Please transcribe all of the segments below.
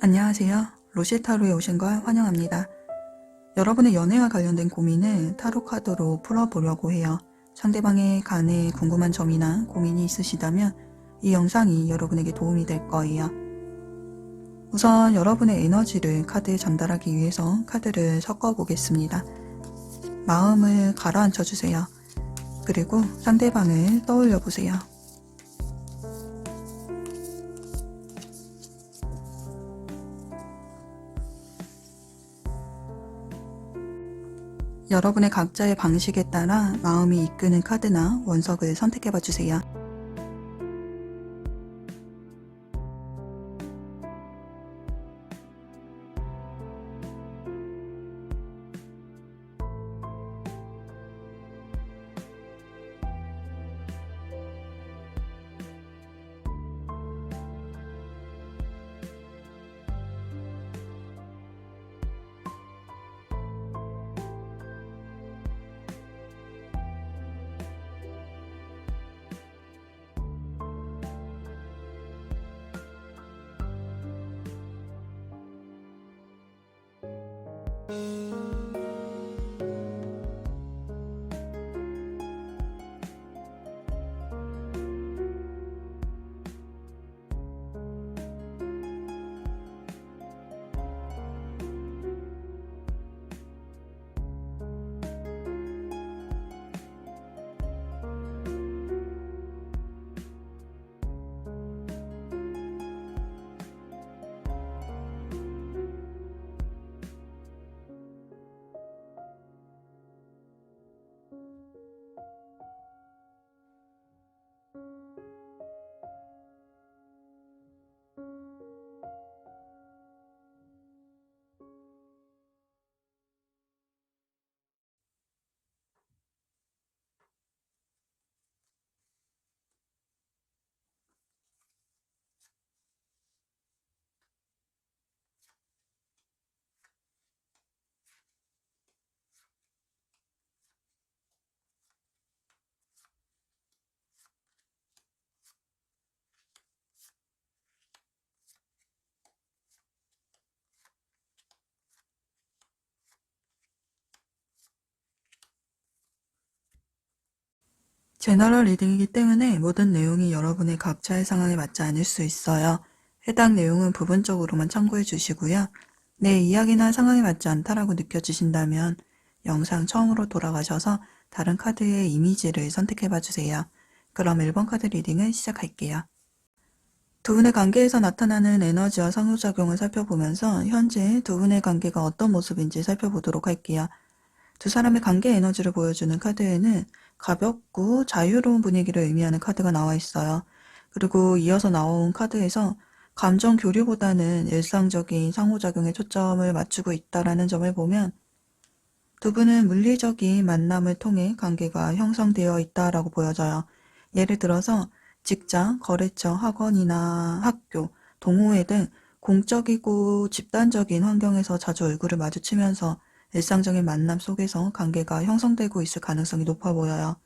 안녕하세요. 로시타로에 오신 걸 환영합니다. 여러분의 연애와 관련된 고민을 타로 카드로 풀어보려고 해요. 상대방의 간에 궁금한 점이나 고민이 있으시다면 이 영상이 여러분에게 도움이 될 거예요. 우선 여러분의 에너지를 카드에 전달하기 위해서 카드를 섞어 보겠습니다. 마음을 가라앉혀 주세요. 그리고 상대방을 떠올려 보세요. 여러분의 각자의 방식에 따라 마음이 이끄는 카드나 원석을 선택해 봐 주세요. 제너럴 리딩이기 때문에 모든 내용이 여러분의 각자의 상황에 맞지 않을 수 있어요. 해당 내용은 부분적으로만 참고해 주시고요. 내 이야기나 상황에 맞지 않다라고 느껴지신다면 영상 처음으로 돌아가셔서 다른 카드의 이미지를 선택해 봐 주세요. 그럼 1번 카드 리딩을 시작할게요. 두 분의 관계에서 나타나는 에너지와 상호작용을 살펴보면서 현재 두 분의 관계가 어떤 모습인지 살펴보도록 할게요. 두 사람의 관계 에너지를 보여주는 카드에는 가볍고 자유로운 분위기를 의미하는 카드가 나와 있어요. 그리고 이어서 나온 카드에서 감정 교류보다는 일상적인 상호작용에 초점을 맞추고 있다는 점을 보면 두 분은 물리적인 만남을 통해 관계가 형성되어 있다라고 보여져요. 예를 들어서 직장, 거래처, 학원이나 학교, 동호회 등 공적이고 집단적인 환경에서 자주 얼굴을 마주치면서 일상적인 만남 속에서 관계가 형성되고 있을 가능성이 높아 보여요.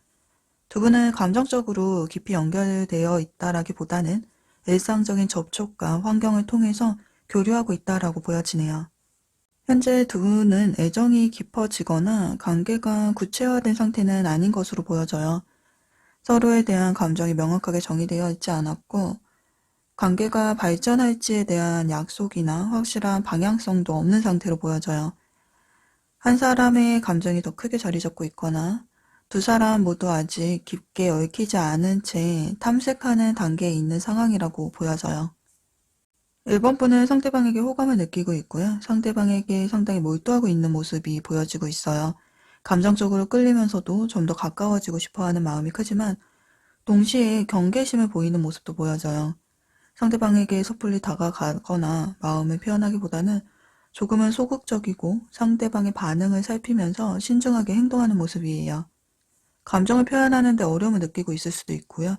두 분은 감정적으로 깊이 연결되어 있다라기보다는 일상적인 접촉과 환경을 통해서 교류하고 있다라고 보여지네요. 현재 두 분은 애정이 깊어지거나 관계가 구체화된 상태는 아닌 것으로 보여져요. 서로에 대한 감정이 명확하게 정의되어 있지 않았고 관계가 발전할지에 대한 약속이나 확실한 방향성도 없는 상태로 보여져요. 한 사람의 감정이 더 크게 자리 잡고 있거나 두 사람 모두 아직 깊게 얽히지 않은 채 탐색하는 단계에 있는 상황이라고 보여져요. 1번 분은 상대방에게 호감을 느끼고 있고요. 상대방에게 상당히 몰두하고 있는 모습이 보여지고 있어요. 감정적으로 끌리면서도 좀 더 가까워지고 싶어하는 마음이 크지만 동시에 경계심을 보이는 모습도 보여져요. 상대방에게 섣불리 다가가거나 마음을 표현하기보다는 조금은 소극적이고 상대방의 반응을 살피면서 신중하게 행동하는 모습이에요. 감정을 표현하는 데 어려움을 느끼고 있을 수도 있고요.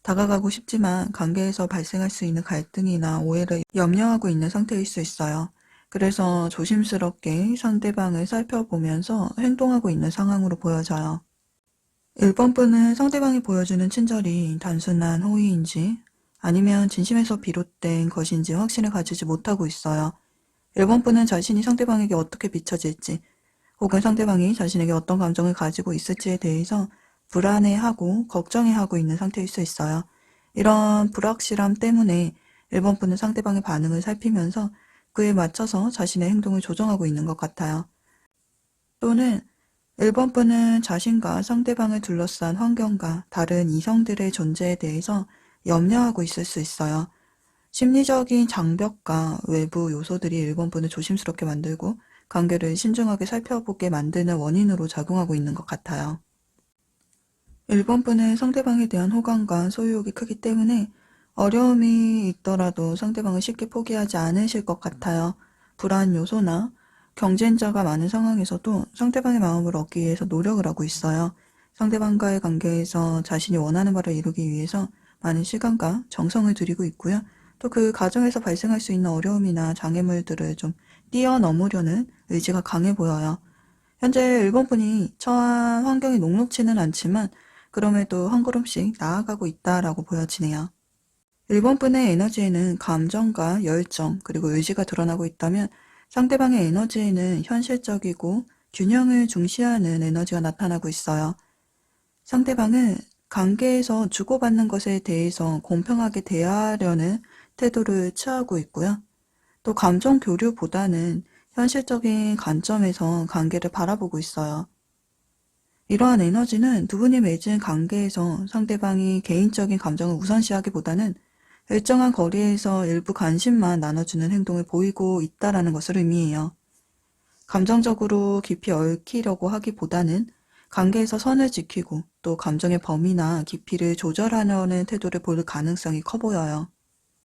다가가고 싶지만 관계에서 발생할 수 있는 갈등이나 오해를 염려하고 있는 상태일 수 있어요. 그래서 조심스럽게 상대방을 살펴보면서 행동하고 있는 상황으로 보여져요. 1번 분은 상대방이 보여주는 친절이 단순한 호의인지 아니면 진심에서 비롯된 것인지 확신을 가지지 못하고 있어요. 1번 분은 자신이 상대방에게 어떻게 비춰질지, 혹은 상대방이 자신에게 어떤 감정을 가지고 있을지에 대해서 불안해하고 걱정해하고 있는 상태일 수 있어요. 이런 불확실함 때문에 1번 분은 상대방의 반응을 살피면서 그에 맞춰서 자신의 행동을 조정하고 있는 것 같아요. 또는 1번 분은 자신과 상대방을 둘러싼 환경과 다른 이성들의 존재에 대해서 염려하고 있을 수 있어요. 심리적인 장벽과 외부 요소들이 1번 분을 조심스럽게 만들고 관계를 신중하게 살펴보게 만드는 원인으로 작용하고 있는 것 같아요. 1번 분은 상대방에 대한 호감과 소유욕이 크기 때문에 어려움이 있더라도 상대방을 쉽게 포기하지 않으실 것 같아요. 불안 요소나 경쟁자가 많은 상황에서도 상대방의 마음을 얻기 위해서 노력을 하고 있어요. 상대방과의 관계에서 자신이 원하는 바를 이루기 위해서 많은 시간과 정성을 들이고 있고요. 또 그 과정에서 발생할 수 있는 어려움이나 장애물들을 좀 뛰어넘으려는 의지가 강해 보여요. 현재 1번 분이 처한 환경이 녹록지는 않지만 그럼에도 한 걸음씩 나아가고 있다라고 보여지네요. 1번 분의 에너지에는 감정과 열정 그리고 의지가 드러나고 있다면 상대방의 에너지에는 현실적이고 균형을 중시하는 에너지가 나타나고 있어요. 상대방은 관계에서 주고받는 것에 대해서 공평하게 대하려는 태도를 취하고 있고요. 또 감정 교류보다는 현실적인 관점에서 관계를 바라보고 있어요. 이러한 에너지는 두 분이 맺은 관계에서 상대방이 개인적인 감정을 우선시하기보다는 일정한 거리에서 일부 관심만 나눠주는 행동을 보이고 있다라는 것을 의미해요. 감정적으로 깊이 얽히려고 하기보다는 관계에서 선을 지키고 또 감정의 범위나 깊이를 조절하려는 태도를 보일 가능성이 커 보여요.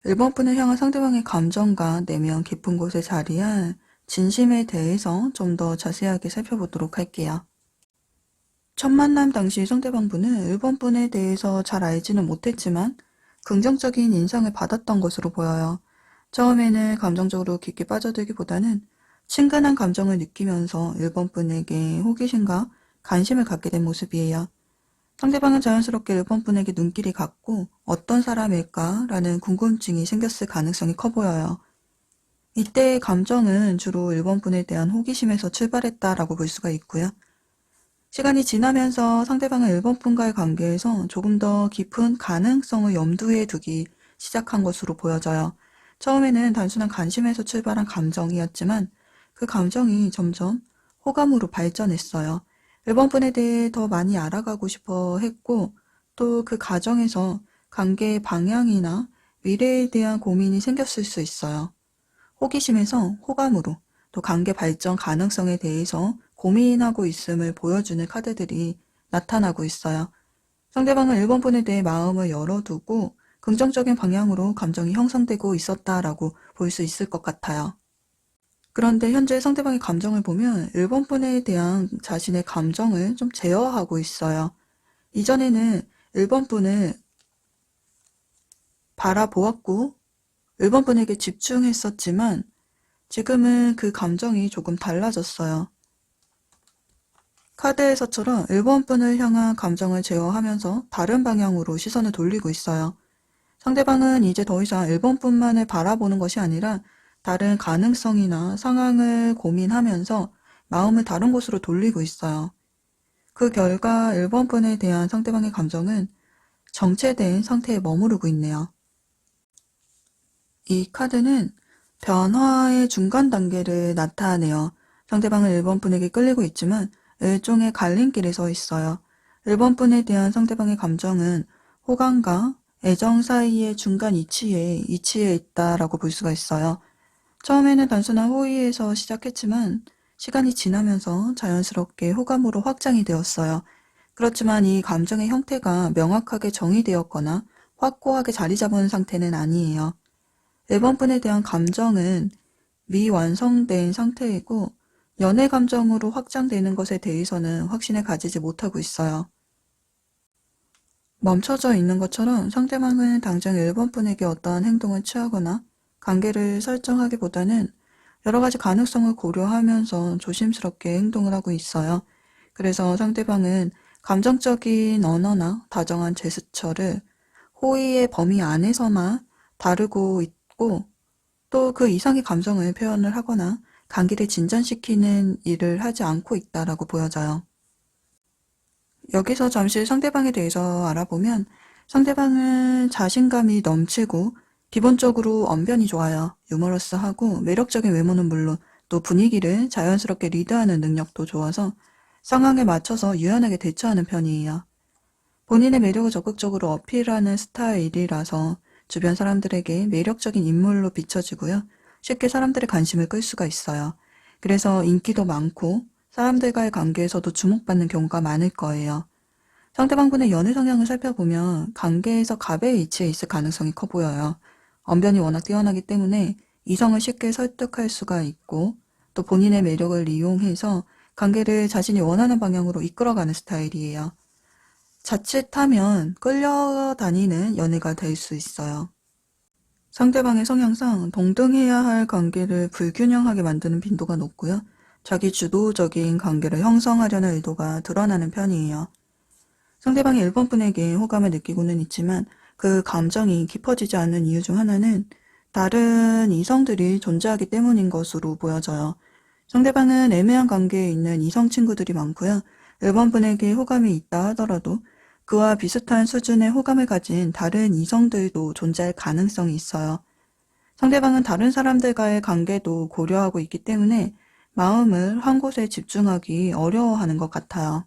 1번 분을 향한 상대방의 감정과 내면 깊은 곳에 자리한 진심에 대해서 좀 더 자세하게 살펴보도록 할게요. 첫 만남 당시 상대방분은 1번 분에 대해서 잘 알지는 못했지만 긍정적인 인상을 받았던 것으로 보여요. 처음에는 감정적으로 깊게 빠져들기보다는 친근한 감정을 느끼면서 1번 분에게 호기심과 관심을 갖게 된 모습이에요. 상대방은 자연스럽게 1번 분에게 눈길이 갔고 어떤 사람일까라는 궁금증이 생겼을 가능성이 커 보여요. 이때의 감정은 주로 1번 분에 대한 호기심에서 출발했다라고 볼 수가 있고요. 시간이 지나면서 상대방은 1번 분과의 관계에서 조금 더 깊은 가능성을 염두에 두기 시작한 것으로 보여져요. 처음에는 단순한 관심에서 출발한 감정이었지만 그 감정이 점점 호감으로 발전했어요. 1번 분에 대해 더 많이 알아가고 싶어 했고 또 그 과정에서 관계의 방향이나 미래에 대한 고민이 생겼을 수 있어요. 호기심에서 호감으로 또 관계 발전 가능성에 대해서 고민하고 있음을 보여주는 카드들이 나타나고 있어요. 상대방은 1번 분에 대해 마음을 열어두고 긍정적인 방향으로 감정이 형성되고 있었다라고 볼 수 있을 것 같아요. 그런데 현재 상대방의 감정을 보면 1번 분에 대한 자신의 감정을 좀 제어하고 있어요. 이전에는 1번 분을 바라보았고 1번 분에게 집중했었지만 지금은 그 감정이 조금 달라졌어요. 카드에서처럼 1번 분을 향한 감정을 제어하면서 다른 방향으로 시선을 돌리고 있어요. 상대방은 이제 더 이상 1번 분만을 바라보는 것이 아니라 다른 가능성이나 상황을 고민하면서 마음을 다른 곳으로 돌리고 있어요. 그 결과 1번 분에 대한 상대방의 감정은 정체된 상태에 머무르고 있네요. 이 카드는 변화의 중간 단계를 나타내요. 상대방은 1번 분에게 끌리고 있지만 일종의 갈림길에 서 있어요. 1번 분에 대한 상대방의 감정은 호감과 애정 사이의 중간 위치에 있다라고 볼 수가 있어요. 처음에는 단순한 호의에서 시작했지만 시간이 지나면서 자연스럽게 호감으로 확장이 되었어요. 그렇지만 이 감정의 형태가 명확하게 정의되었거나 확고하게 자리 잡은 상태는 아니에요. 1번 분에 대한 감정은 미완성된 상태이고 연애 감정으로 확장되는 것에 대해서는 확신을 가지지 못하고 있어요. 멈춰져 있는 것처럼 상대방은 당장 1번 분에게 어떠한 행동을 취하거나 관계를 설정하기보다는 여러 가지 가능성을 고려하면서 조심스럽게 행동을 하고 있어요. 그래서 상대방은 감정적인 언어나 다정한 제스처를 호의의 범위 안에서만 다루고 있고 또 그 이상의 감정을 표현을 하거나 관계를 진전시키는 일을 하지 않고 있다라고 보여져요. 여기서 잠시 상대방에 대해서 알아보면 상대방은 자신감이 넘치고 기본적으로 언변이 좋아요. 유머러스하고 매력적인 외모는 물론 또 분위기를 자연스럽게 리드하는 능력도 좋아서 상황에 맞춰서 유연하게 대처하는 편이에요. 본인의 매력을 적극적으로 어필하는 스타일이라서 주변 사람들에게 매력적인 인물로 비춰지고요. 쉽게 사람들의 관심을 끌 수가 있어요. 그래서 인기도 많고 사람들과의 관계에서도 주목받는 경우가 많을 거예요. 상대방분의 연애 성향을 살펴보면 관계에서 갑의 위치에 있을 가능성이 커 보여요. 언변이 워낙 뛰어나기 때문에 이성을 쉽게 설득할 수가 있고 또 본인의 매력을 이용해서 관계를 자신이 원하는 방향으로 이끌어가는 스타일이에요. 자칫하면 끌려다니는 연애가 될 수 있어요. 상대방의 성향상 동등해야 할 관계를 불균형하게 만드는 빈도가 높고요. 자기 주도적인 관계를 형성하려는 의도가 드러나는 편이에요. 상대방이 1번 분에게 호감을 느끼고는 있지만 그 감정이 깊어지지 않는 이유 중 하나는 다른 이성들이 존재하기 때문인 것으로 보여져요. 상대방은 애매한 관계에 있는 이성 친구들이 많고요. 1번 분에게 호감이 있다 하더라도 그와 비슷한 수준의 호감을 가진 다른 이성들도 존재할 가능성이 있어요. 상대방은 다른 사람들과의 관계도 고려하고 있기 때문에 마음을 한 곳에 집중하기 어려워하는 것 같아요.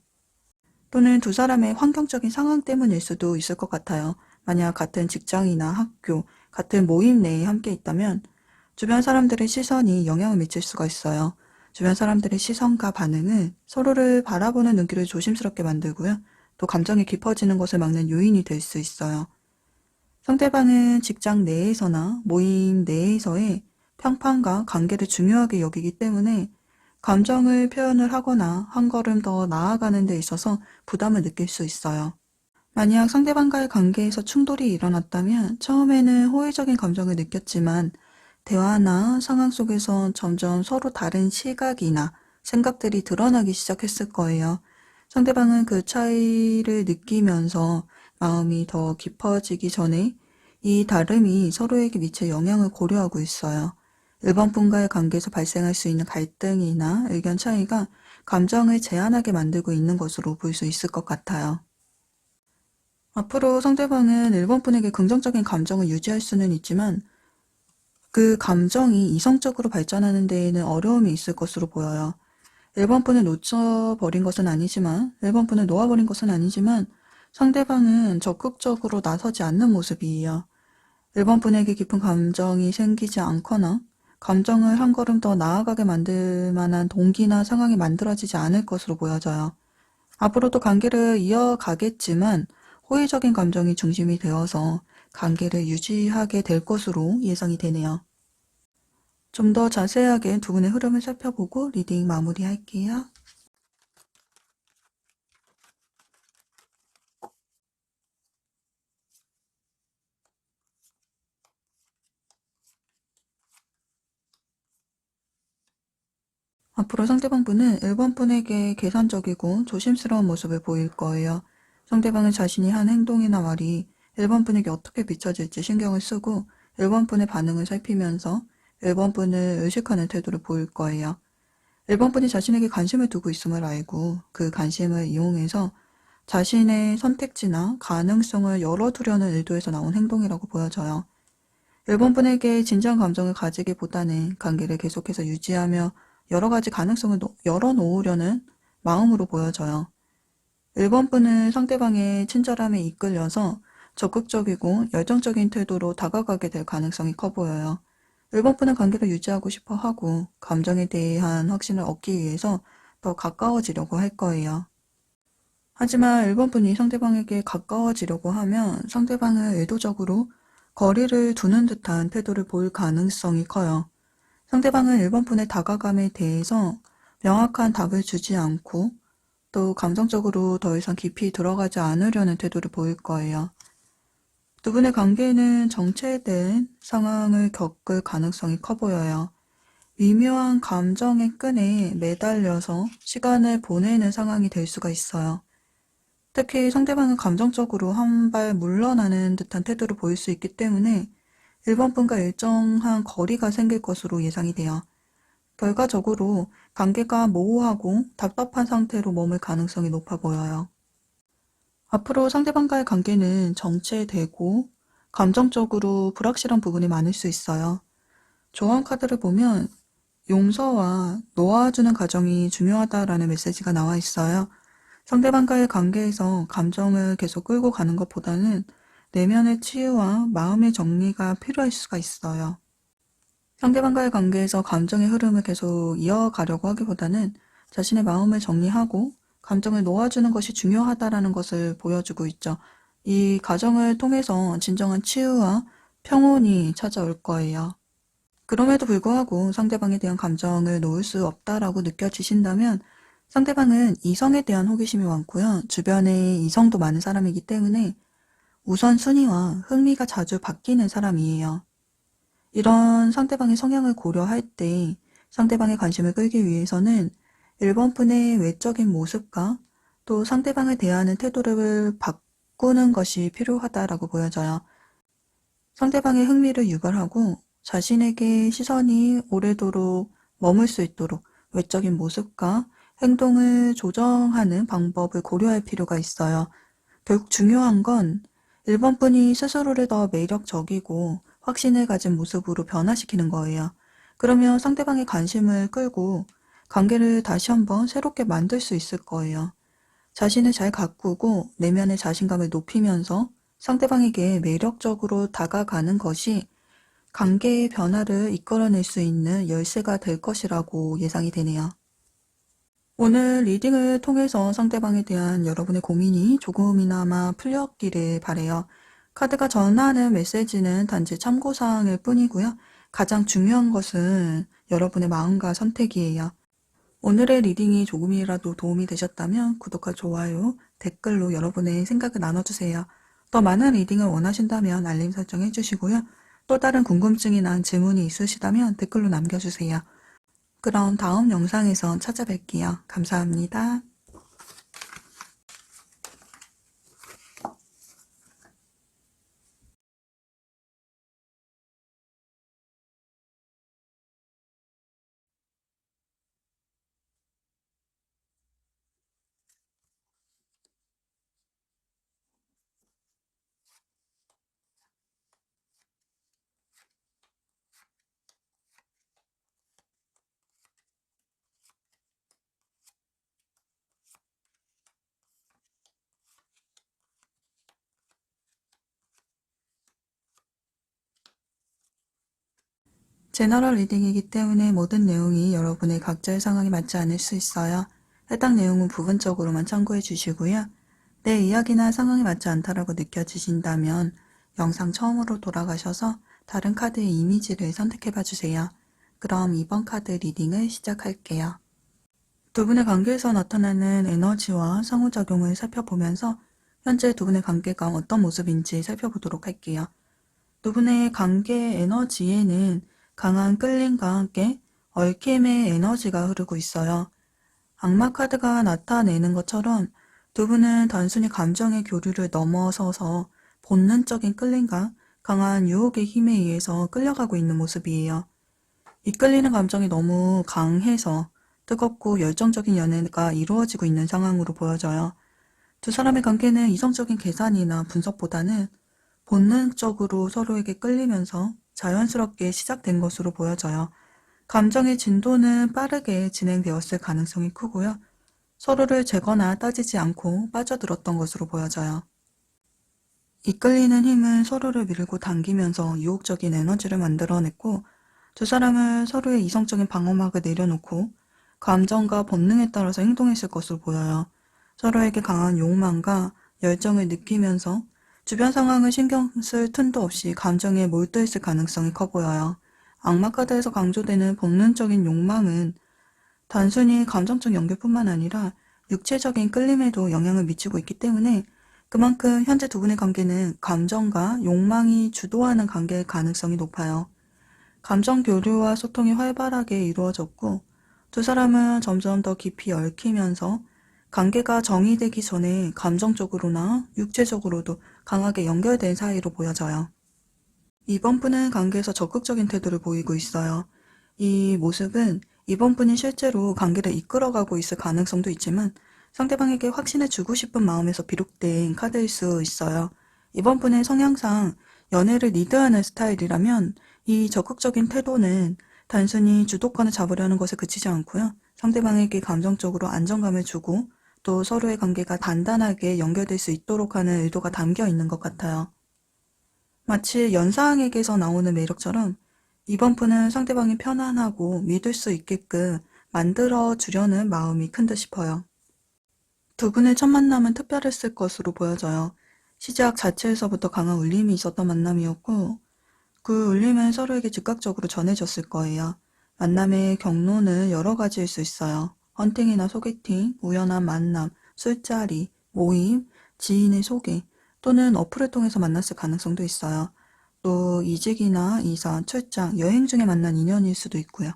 또는 두 사람의 환경적인 상황 때문일 수도 있을 것 같아요. 만약 같은 직장이나 학교, 같은 모임 내에 함께 있다면 주변 사람들의 시선이 영향을 미칠 수가 있어요. 주변 사람들의 시선과 반응은 서로를 바라보는 눈길을 조심스럽게 만들고요. 또 감정이 깊어지는 것을 막는 요인이 될 수 있어요. 상대방은 직장 내에서나 모임 내에서의 평판과 관계를 중요하게 여기기 때문에 감정을 표현을 하거나 한 걸음 더 나아가는 데 있어서 부담을 느낄 수 있어요. 만약 상대방과의 관계에서 충돌이 일어났다면 처음에는 호의적인 감정을 느꼈지만 대화나 상황 속에서 점점 서로 다른 시각이나 생각들이 드러나기 시작했을 거예요. 상대방은 그 차이를 느끼면서 마음이 더 깊어지기 전에 이 다름이 서로에게 미칠 영향을 고려하고 있어요. 1번 분과의 관계에서 발생할 수 있는 갈등이나 의견 차이가 감정을 제한하게 만들고 있는 것으로 볼 수 있을 것 같아요. 앞으로 상대방은 1번 분에게 긍정적인 감정을 유지할 수는 있지만 그 감정이 이성적으로 발전하는 데에는 어려움이 있을 것으로 보여요. 1번 분을 놓쳐버린 것은 아니지만 1번 분을 놓아버린 것은 아니지만 상대방은 적극적으로 나서지 않는 모습이에요. 1번 분에게 깊은 감정이 생기지 않거나 감정을 한 걸음 더 나아가게 만들 만한 동기나 상황이 만들어지지 않을 것으로 보여져요. 앞으로도 관계를 이어가겠지만 호의적인 감정이 중심이 되어서 관계를 유지하게 될 것으로 예상이 되네요. 좀 더 자세하게 두 분의 흐름을 살펴보고 리딩 마무리할게요. 앞으로 상대방분은 1번 분에게 계산적이고 조심스러운 모습을 보일 거예요. 상대방은 자신이 한 행동이나 말이 1번 분에게 어떻게 비춰질지 신경을 쓰고 1번 분의 반응을 살피면서 1번 분을 의식하는 태도를 보일 거예요. 1번 분이 자신에게 관심을 두고 있음을 알고 그 관심을 이용해서 자신의 선택지나 가능성을 열어두려는 의도에서 나온 행동이라고 보여져요. 1번 분에게 진지한 감정을 가지기보다는 관계를 계속해서 유지하며 여러 가지 가능성을 열어놓으려는 마음으로 보여져요. 1번 분은 상대방의 친절함에 이끌려서 적극적이고 열정적인 태도로 다가가게 될 가능성이 커 보여요. 1번 분은 관계를 유지하고 싶어 하고 감정에 대한 확신을 얻기 위해서 더 가까워지려고 할 거예요. 하지만 1번 분이 상대방에게 가까워지려고 하면 상대방을 의도적으로 거리를 두는 듯한 태도를 보일 가능성이 커요. 상대방은 1번 분의 다가감에 대해서 명확한 답을 주지 않고 또 감정적으로 더 이상 깊이 들어가지 않으려는 태도를 보일 거예요. 두 분의 관계는 정체된 상황을 겪을 가능성이 커 보여요. 미묘한 감정의 끈에 매달려서 시간을 보내는 상황이 될 수가 있어요. 특히 상대방은 감정적으로 한 발 물러나는 듯한 태도를 보일 수 있기 때문에 일본 분과 일정한 거리가 생길 것으로 예상이 돼요. 결과적으로 관계가 모호하고 답답한 상태로 머물 가능성이 높아 보여요. 앞으로 상대방과의 관계는 정체되고 감정적으로 불확실한 부분이 많을 수 있어요. 조언 카드를 보면 용서와 놓아주는 과정이 중요하다라는 메시지가 나와 있어요. 상대방과의 관계에서 감정을 계속 끌고 가는 것보다는 내면의 치유와 마음의 정리가 필요할 수가 있어요. 상대방과의 관계에서 감정의 흐름을 계속 이어가려고 하기보다는 자신의 마음을 정리하고 감정을 놓아주는 것이 중요하다라는 것을 보여주고 있죠. 이 과정을 통해서 진정한 치유와 평온이 찾아올 거예요. 그럼에도 불구하고 상대방에 대한 감정을 놓을 수 없다라고 느껴지신다면 상대방은 이성에 대한 호기심이 많고요. 주변에 이성도 많은 사람이기 때문에 우선순위와 흥미가 자주 바뀌는 사람이에요. 이런 상대방의 성향을 고려할 때 상대방의 관심을 끌기 위해서는 1번 분의 외적인 모습과 또 상대방을 대하는 태도를 바꾸는 것이 필요하다라고 보여져요. 상대방의 흥미를 유발하고 자신에게 시선이 오래도록 머물 수 있도록 외적인 모습과 행동을 조정하는 방법을 고려할 필요가 있어요. 결국 중요한 건 1번 분이 스스로를 더 매력적이고 확신을 가진 모습으로 변화시키는 거예요. 그러면 상대방의 관심을 끌고 관계를 다시 한번 새롭게 만들 수 있을 거예요. 자신을 잘 가꾸고 내면의 자신감을 높이면서 상대방에게 매력적으로 다가가는 것이 관계의 변화를 이끌어낼 수 있는 열쇠가 될 것이라고 예상이 되네요. 오늘 리딩을 통해서 상대방에 대한 여러분의 고민이 조금이나마 풀렸기를 바라요. 카드가 전하는 메시지는 단지 참고사항일 뿐이고요. 가장 중요한 것은 여러분의 마음과 선택이에요. 오늘의 리딩이 조금이라도 도움이 되셨다면 구독과 좋아요, 댓글로 여러분의 생각을 나눠주세요. 더 많은 리딩을 원하신다면 알림 설정 해주시고요. 또 다른 궁금증이나 질문이 있으시다면 댓글로 남겨주세요. 그럼 다음 영상에서 찾아뵐게요. 감사합니다. 제너럴 리딩이기 때문에 모든 내용이 여러분의 각자의 상황에 맞지 않을 수 있어요. 해당 내용은 부분적으로만 참고해 주시고요. 내 이야기나 상황에 맞지 않다라고 느껴지신다면 영상 처음으로 돌아가셔서 다른 카드의 이미지를 선택해 봐 주세요. 그럼 이번 카드 리딩을 시작할게요. 두 분의 관계에서 나타나는 에너지와 상호작용을 살펴보면서 현재 두 분의 관계가 어떤 모습인지 살펴보도록 할게요. 두 분의 관계 에너지에는 강한 끌림과 함께 얽힘의 에너지가 흐르고 있어요. 악마 카드가 나타내는 것처럼 두 분은 단순히 감정의 교류를 넘어서서 본능적인 끌림과 강한 유혹의 힘에 의해서 끌려가고 있는 모습이에요. 이끌리는 감정이 너무 강해서 뜨겁고 열정적인 연애가 이루어지고 있는 상황으로 보여져요. 두 사람의 관계는 이성적인 계산이나 분석보다는 본능적으로 서로에게 끌리면서 자연스럽게 시작된 것으로 보여져요. 감정의 진도는 빠르게 진행되었을 가능성이 크고요. 서로를 재거나 따지지 않고 빠져들었던 것으로 보여져요. 이끌리는 힘은 서로를 밀고 당기면서 유혹적인 에너지를 만들어냈고 두 사람은 서로의 이성적인 방어막을 내려놓고 감정과 본능에 따라서 행동했을 것으로 보여요. 서로에게 강한 욕망과 열정을 느끼면서 주변 상황을 신경 쓸 틈도 없이 감정에 몰두했을 가능성이 커 보여요. 악마 카드에서 강조되는 본능적인 욕망은 단순히 감정적 연결뿐만 아니라 육체적인 끌림에도 영향을 미치고 있기 때문에 그만큼 현재 두 분의 관계는 감정과 욕망이 주도하는 관계일 가능성이 높아요. 감정 교류와 소통이 활발하게 이루어졌고 두 사람은 점점 더 깊이 얽히면서 관계가 정의되기 전에 감정적으로나 육체적으로도 강하게 연결된 사이로 보여져요. 이번 분은 관계에서 적극적인 태도를 보이고 있어요. 이 모습은 이번 분이 실제로 관계를 이끌어가고 있을 가능성도 있지만 상대방에게 확신을 주고 싶은 마음에서 비롯된 카드일 수 있어요. 이번 분의 성향상 연애를 리드하는 스타일이라면 이 적극적인 태도는 단순히 주도권을 잡으려는 것에 그치지 않고요. 상대방에게 감정적으로 안정감을 주고 또 서로의 관계가 단단하게 연결될 수 있도록 하는 의도가 담겨 있는 것 같아요. 마치 연상에게서 나오는 매력처럼 이번 분은 상대방이 편안하고 믿을 수 있게끔 만들어 주려는 마음이 큰 듯 싶어요. 두 분의 첫 만남은 특별했을 것으로 보여져요. 시작 자체에서부터 강한 울림이 있었던 만남이었고 그 울림은 서로에게 즉각적으로 전해졌을 거예요. 만남의 경로는 여러 가지일 수 있어요. 헌팅이나 소개팅, 우연한 만남, 술자리, 모임, 지인의 소개 또는 어플을 통해서 만났을 가능성도 있어요. 또 이직이나 이사, 출장, 여행 중에 만난 인연일 수도 있고요.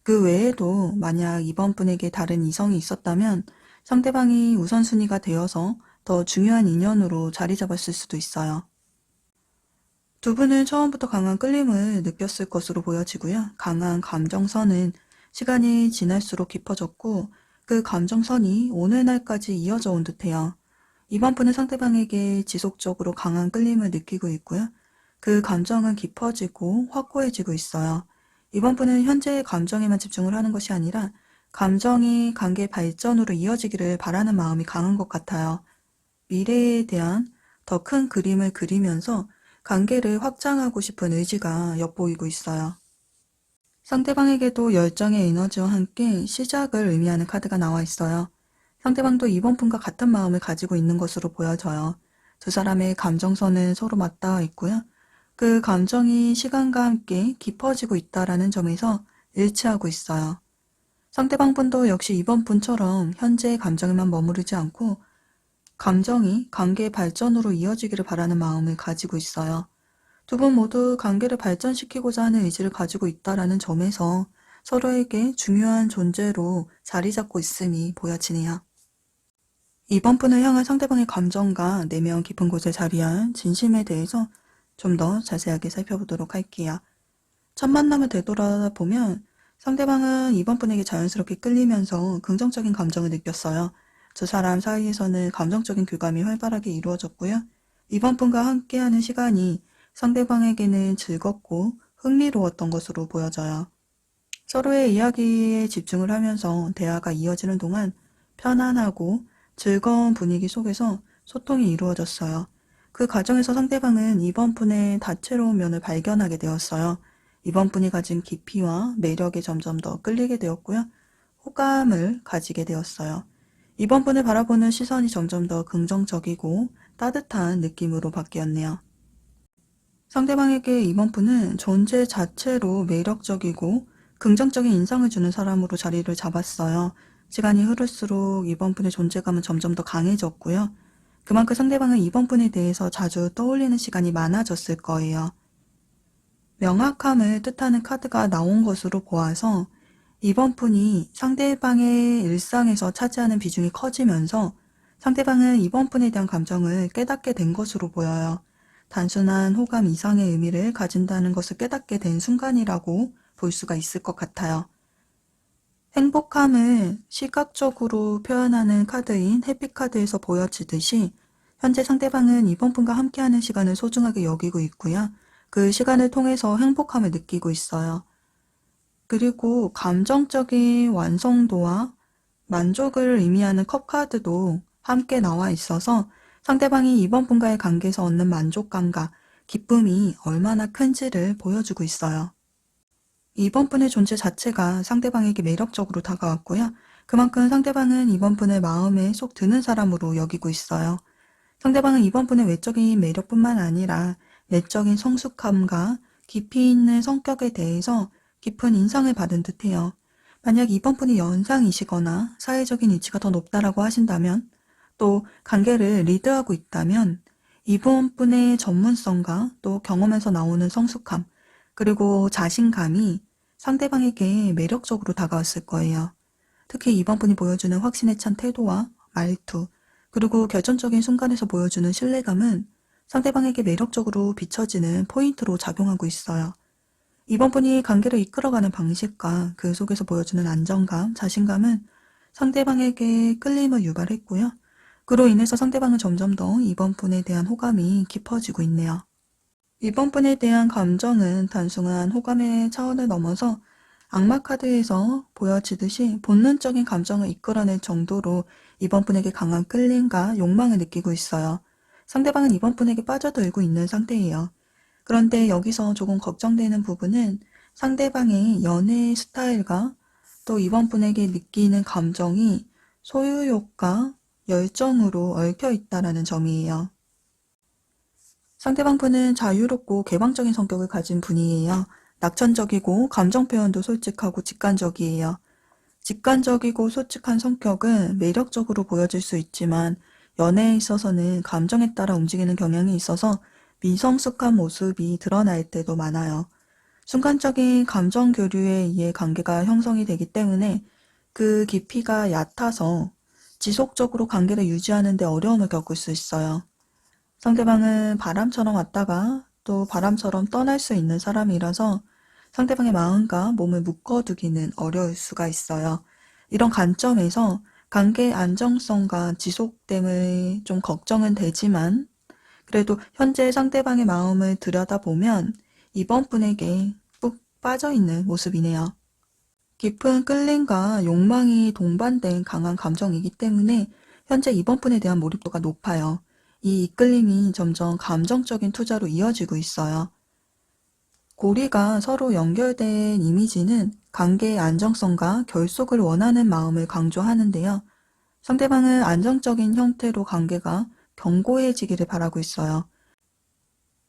그 외에도 만약 이번 분에게 다른 이성이 있었다면 상대방이 우선순위가 되어서 더 중요한 인연으로 자리 잡았을 수도 있어요. 두 분은 처음부터 강한 끌림을 느꼈을 것으로 보여지고요. 강한 감정선은 시간이 지날수록 깊어졌고 그 감정선이 오늘날까지 이어져 온 듯해요. 이번 분은 상대방에게 지속적으로 강한 끌림을 느끼고 있고요. 그 감정은 깊어지고 확고해지고 있어요. 이번 분은 현재의 감정에만 집중을 하는 것이 아니라 감정이 관계 발전으로 이어지기를 바라는 마음이 강한 것 같아요. 미래에 대한 더 큰 그림을 그리면서 관계를 확장하고 싶은 의지가 엿보이고 있어요. 상대방에게도 열정의 에너지와 함께 시작을 의미하는 카드가 나와 있어요. 상대방도 이번 분과 같은 마음을 가지고 있는 것으로 보여져요. 두 사람의 감정선은 서로 맞닿아 있고요. 그 감정이 시간과 함께 깊어지고 있다는 점에서 일치하고 있어요. 상대방 분도 역시 이번 분처럼 현재의 감정에만 머무르지 않고 감정이 관계의 발전으로 이어지기를 바라는 마음을 가지고 있어요. 두 분 모두 관계를 발전시키고자 하는 의지를 가지고 있다는 점에서 서로에게 중요한 존재로 자리 잡고 있음이 보여지네요. 이번 분을 향한 상대방의 감정과 내면 깊은 곳에 자리한 진심에 대해서 좀 더 자세하게 살펴보도록 할게요. 첫 만남을 되돌아보면 상대방은 이번 분에게 자연스럽게 끌리면서 긍정적인 감정을 느꼈어요. 두 사람 사이에서는 감정적인 교감이 활발하게 이루어졌고요. 이번 분과 함께하는 시간이 상대방에게는 즐겁고 흥미로웠던 것으로 보여져요. 서로의 이야기에 집중을 하면서 대화가 이어지는 동안 편안하고 즐거운 분위기 속에서 소통이 이루어졌어요. 그 과정에서 상대방은 이번 분의 다채로운 면을 발견하게 되었어요. 이번 분이 가진 깊이와 매력에 점점 더 끌리게 되었고요. 호감을 가지게 되었어요. 이번 분을 바라보는 시선이 점점 더 긍정적이고 따뜻한 느낌으로 바뀌었네요. 상대방에게 이번 분은 존재 자체로 매력적이고 긍정적인 인상을 주는 사람으로 자리를 잡았어요. 시간이 흐를수록 이번 분의 존재감은 점점 더 강해졌고요. 그만큼 상대방은 이번 분에 대해서 자주 떠올리는 시간이 많아졌을 거예요. 명확함을 뜻하는 카드가 나온 것으로 보아서 이번 분이 상대방의 일상에서 차지하는 비중이 커지면서 상대방은 이번 분에 대한 감정을 깨닫게 된 것으로 보여요. 단순한 호감 이상의 의미를 가진다는 것을 깨닫게 된 순간이라고 볼 수가 있을 것 같아요. 행복함을 시각적으로 표현하는 카드인 해피카드에서 보여지듯이 현재 상대방은 이번 분과 함께하는 시간을 소중하게 여기고 있고요. 그 시간을 통해서 행복함을 느끼고 있어요. 그리고 감정적인 완성도와 만족을 의미하는 컵카드도 함께 나와 있어서 상대방이 이번 분과의 관계에서 얻는 만족감과 기쁨이 얼마나 큰지를 보여주고 있어요. 이번 분의 존재 자체가 상대방에게 매력적으로 다가왔고요. 그만큼 상대방은 이번 분을 마음에 쏙 드는 사람으로 여기고 있어요. 상대방은 이번 분의 외적인 매력뿐만 아니라 내적인 성숙함과 깊이 있는 성격에 대해서 깊은 인상을 받은 듯해요. 만약 이번 분이 연상이시거나 사회적인 위치가 더 높다라고 하신다면 또 관계를 리드하고 있다면 이번 분의 전문성과 또 경험에서 나오는 성숙함 그리고 자신감이 상대방에게 매력적으로 다가왔을 거예요. 특히 이번 분이 보여주는 확신에 찬 태도와 말투, 그리고 결정적인 순간에서 보여주는 신뢰감은 상대방에게 매력적으로 비춰지는 포인트로 작용하고 있어요. 이번 분이 관계를 이끌어가는 방식과 그 속에서 보여주는 안정감, 자신감은 상대방에게 끌림을 유발했고요. 그로 인해서 상대방은 점점 더 이번 분에 대한 호감이 깊어지고 있네요. 이번 분에 대한 감정은 단순한 호감의 차원을 넘어서 악마 카드에서 보여지듯이 본능적인 감정을 이끌어낼 정도로 이번 분에게 강한 끌림과 욕망을 느끼고 있어요. 상대방은 이번 분에게 빠져들고 있는 상태예요. 그런데 여기서 조금 걱정되는 부분은 상대방의 연애 스타일과 또 이번 분에게 느끼는 감정이 소유욕과 열정으로 얽혀 있다는 점이에요. 상대방 분은 자유롭고 개방적인 성격을 가진 분이에요. 낙천적이고 감정 표현도 솔직하고 직관적이에요. 직관적이고 솔직한 성격은 매력적으로 보여질 수 있지만 연애에 있어서는 감정에 따라 움직이는 경향이 있어서 미성숙한 모습이 드러날 때도 많아요. 순간적인 감정 교류에 의해 관계가 형성이 되기 때문에 그 깊이가 얕아서 지속적으로 관계를 유지하는 데 어려움을 겪을 수 있어요. 상대방은 바람처럼 왔다가 또 바람처럼 떠날 수 있는 사람이라서 상대방의 마음과 몸을 묶어두기는 어려울 수가 있어요. 이런 관점에서 관계의 안정성과 지속됨을 좀 걱정은 되지만 그래도 현재 상대방의 마음을 들여다보면 이번 분에게 푹 빠져있는 모습이네요. 깊은 끌림과 욕망이 동반된 강한 감정이기 때문에 현재 이번 분에 대한 몰입도가 높아요. 이 이끌림이 점점 감정적인 투자로 이어지고 있어요. 고리가 서로 연결된 이미지는 관계의 안정성과 결속을 원하는 마음을 강조하는데요. 상대방은 안정적인 형태로 관계가 견고해지기를 바라고 있어요.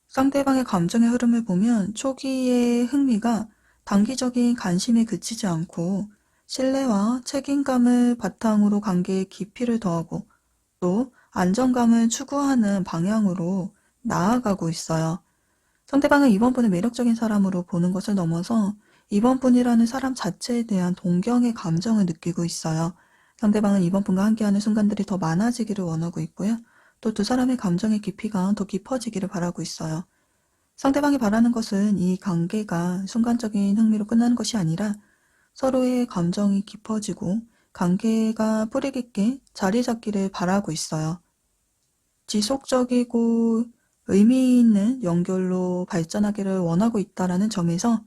상대방의 감정의 흐름을 보면 초기의 흥미가 단기적인 관심에 그치지 않고 신뢰와 책임감을 바탕으로 관계의 깊이를 더하고 또 안정감을 추구하는 방향으로 나아가고 있어요. 상대방은 이번 분을 매력적인 사람으로 보는 것을 넘어서 이번 분이라는 사람 자체에 대한 동경의 감정을 느끼고 있어요. 상대방은 이번 분과 함께하는 순간들이 더 많아지기를 원하고 있고요. 또 두 사람의 감정의 깊이가 더 깊어지기를 바라고 있어요. 상대방이 바라는 것은 이 관계가 순간적인 흥미로 끝나는 것이 아니라 서로의 감정이 깊어지고 관계가 뿌리 깊게 자리 잡기를 바라고 있어요. 지속적이고 의미 있는 연결로 발전하기를 원하고 있다는 점에서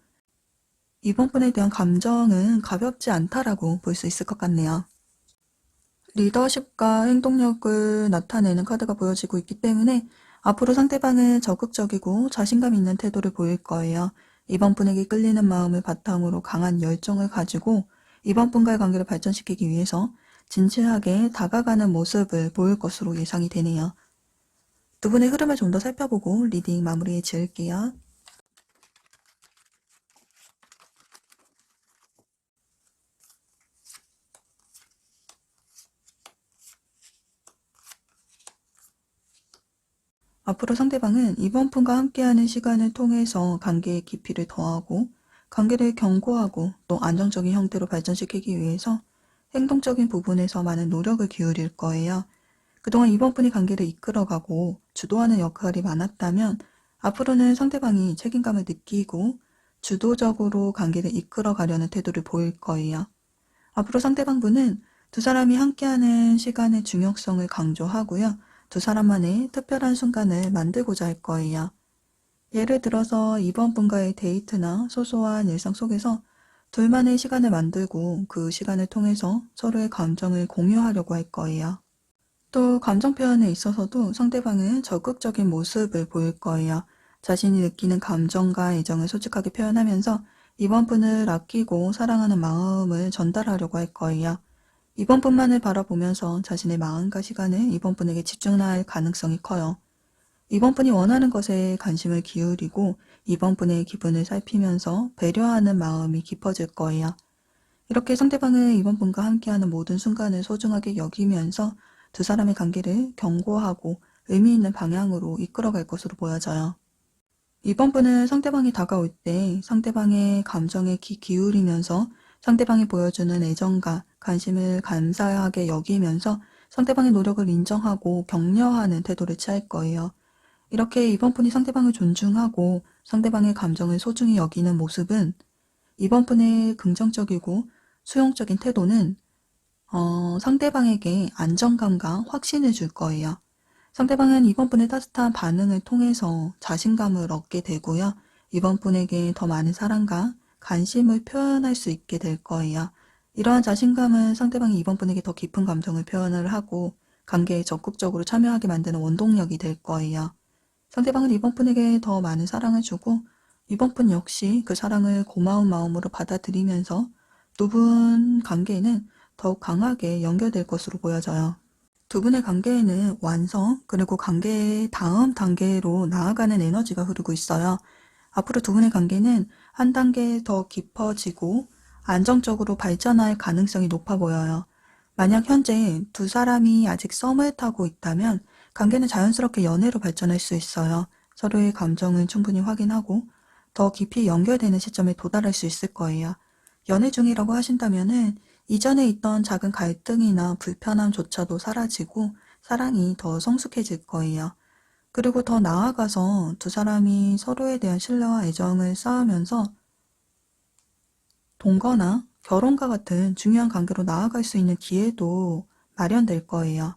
이번 분에 대한 감정은 가볍지 않다라고 볼 수 있을 것 같네요. 리더십과 행동력을 나타내는 카드가 보여지고 있기 때문에 앞으로 상대방은 적극적이고 자신감 있는 태도를 보일 거예요. 이번 분에게 끌리는 마음을 바탕으로 강한 열정을 가지고 이번 분과의 관계를 발전시키기 위해서 진지하게 다가가는 모습을 보일 것으로 예상이 되네요. 두 분의 흐름을 좀 더 살펴보고 리딩 마무리에 지을게요. 앞으로 상대방은 이번 분과 함께하는 시간을 통해서 관계의 깊이를 더하고 관계를 견고하고 또 안정적인 형태로 발전시키기 위해서 행동적인 부분에서 많은 노력을 기울일 거예요. 그동안 이번 분이 관계를 이끌어가고 주도하는 역할이 많았다면 앞으로는 상대방이 책임감을 느끼고 주도적으로 관계를 이끌어가려는 태도를 보일 거예요. 앞으로 상대방분은 두 사람이 함께하는 시간의 중요성을 강조하고요. 두 사람만의 특별한 순간을 만들고자 할 거예요. 예를 들어서 이번 분과의 데이트나 소소한 일상 속에서 둘만의 시간을 만들고 그 시간을 통해서 서로의 감정을 공유하려고 할 거예요. 또 감정 표현에 있어서도 상대방은 적극적인 모습을 보일 거예요. 자신이 느끼는 감정과 애정을 솔직하게 표현하면서 이번 분을 아끼고 사랑하는 마음을 전달하려고 할 거예요. 이번 분만을 바라보면서 자신의 마음과 시간을 이번 분에게 집중할 가능성이 커요. 이번 분이 원하는 것에 관심을 기울이고 이번 분의 기분을 살피면서 배려하는 마음이 깊어질 거예요. 이렇게 상대방은 이번 분과 함께하는 모든 순간을 소중하게 여기면서 두 사람의 관계를 견고하고 의미 있는 방향으로 이끌어갈 것으로 보여져요. 이번 분은 상대방이 다가올 때 상대방의 감정에 귀 기울이면서 상대방이 보여주는 애정과 관심을 감사하게 여기면서 상대방의 노력을 인정하고 격려하는 태도를 취할 거예요. 이렇게 이번 분이 상대방을 존중하고 상대방의 감정을 소중히 여기는 모습은 이번 분의 긍정적이고 수용적인 태도는 상대방에게 안정감과 확신을 줄 거예요. 상대방은 이번 분의 따뜻한 반응을 통해서 자신감을 얻게 되고요. 이번 분에게 더 많은 사랑과 관심을 표현할 수 있게 될 거예요. 이러한 자신감은 상대방이 이번 분에게 더 깊은 감정을 표현을 하고 관계에 적극적으로 참여하게 만드는 원동력이 될 거예요. 상대방은 이번 분에게 더 많은 사랑을 주고 이번 분 역시 그 사랑을 고마운 마음으로 받아들이면서 두 분 관계는 더욱 강하게 연결될 것으로 보여져요. 두 분의 관계에는 완성 그리고 관계의 다음 단계로 나아가는 에너지가 흐르고 있어요. 앞으로 두 분의 관계는 한 단계 더 깊어지고 안정적으로 발전할 가능성이 높아 보여요. 만약 현재 두 사람이 아직 썸을 타고 있다면 관계는 자연스럽게 연애로 발전할 수 있어요. 서로의 감정을 충분히 확인하고 더 깊이 연결되는 시점에 도달할 수 있을 거예요. 연애 중이라고 하신다면은 이전에 있던 작은 갈등이나 불편함조차도 사라지고 사랑이 더 성숙해질 거예요. 그리고 더 나아가서 두 사람이 서로에 대한 신뢰와 애정을 쌓으면서 동거나 결혼과 같은 중요한 관계로 나아갈 수 있는 기회도 마련될 거예요.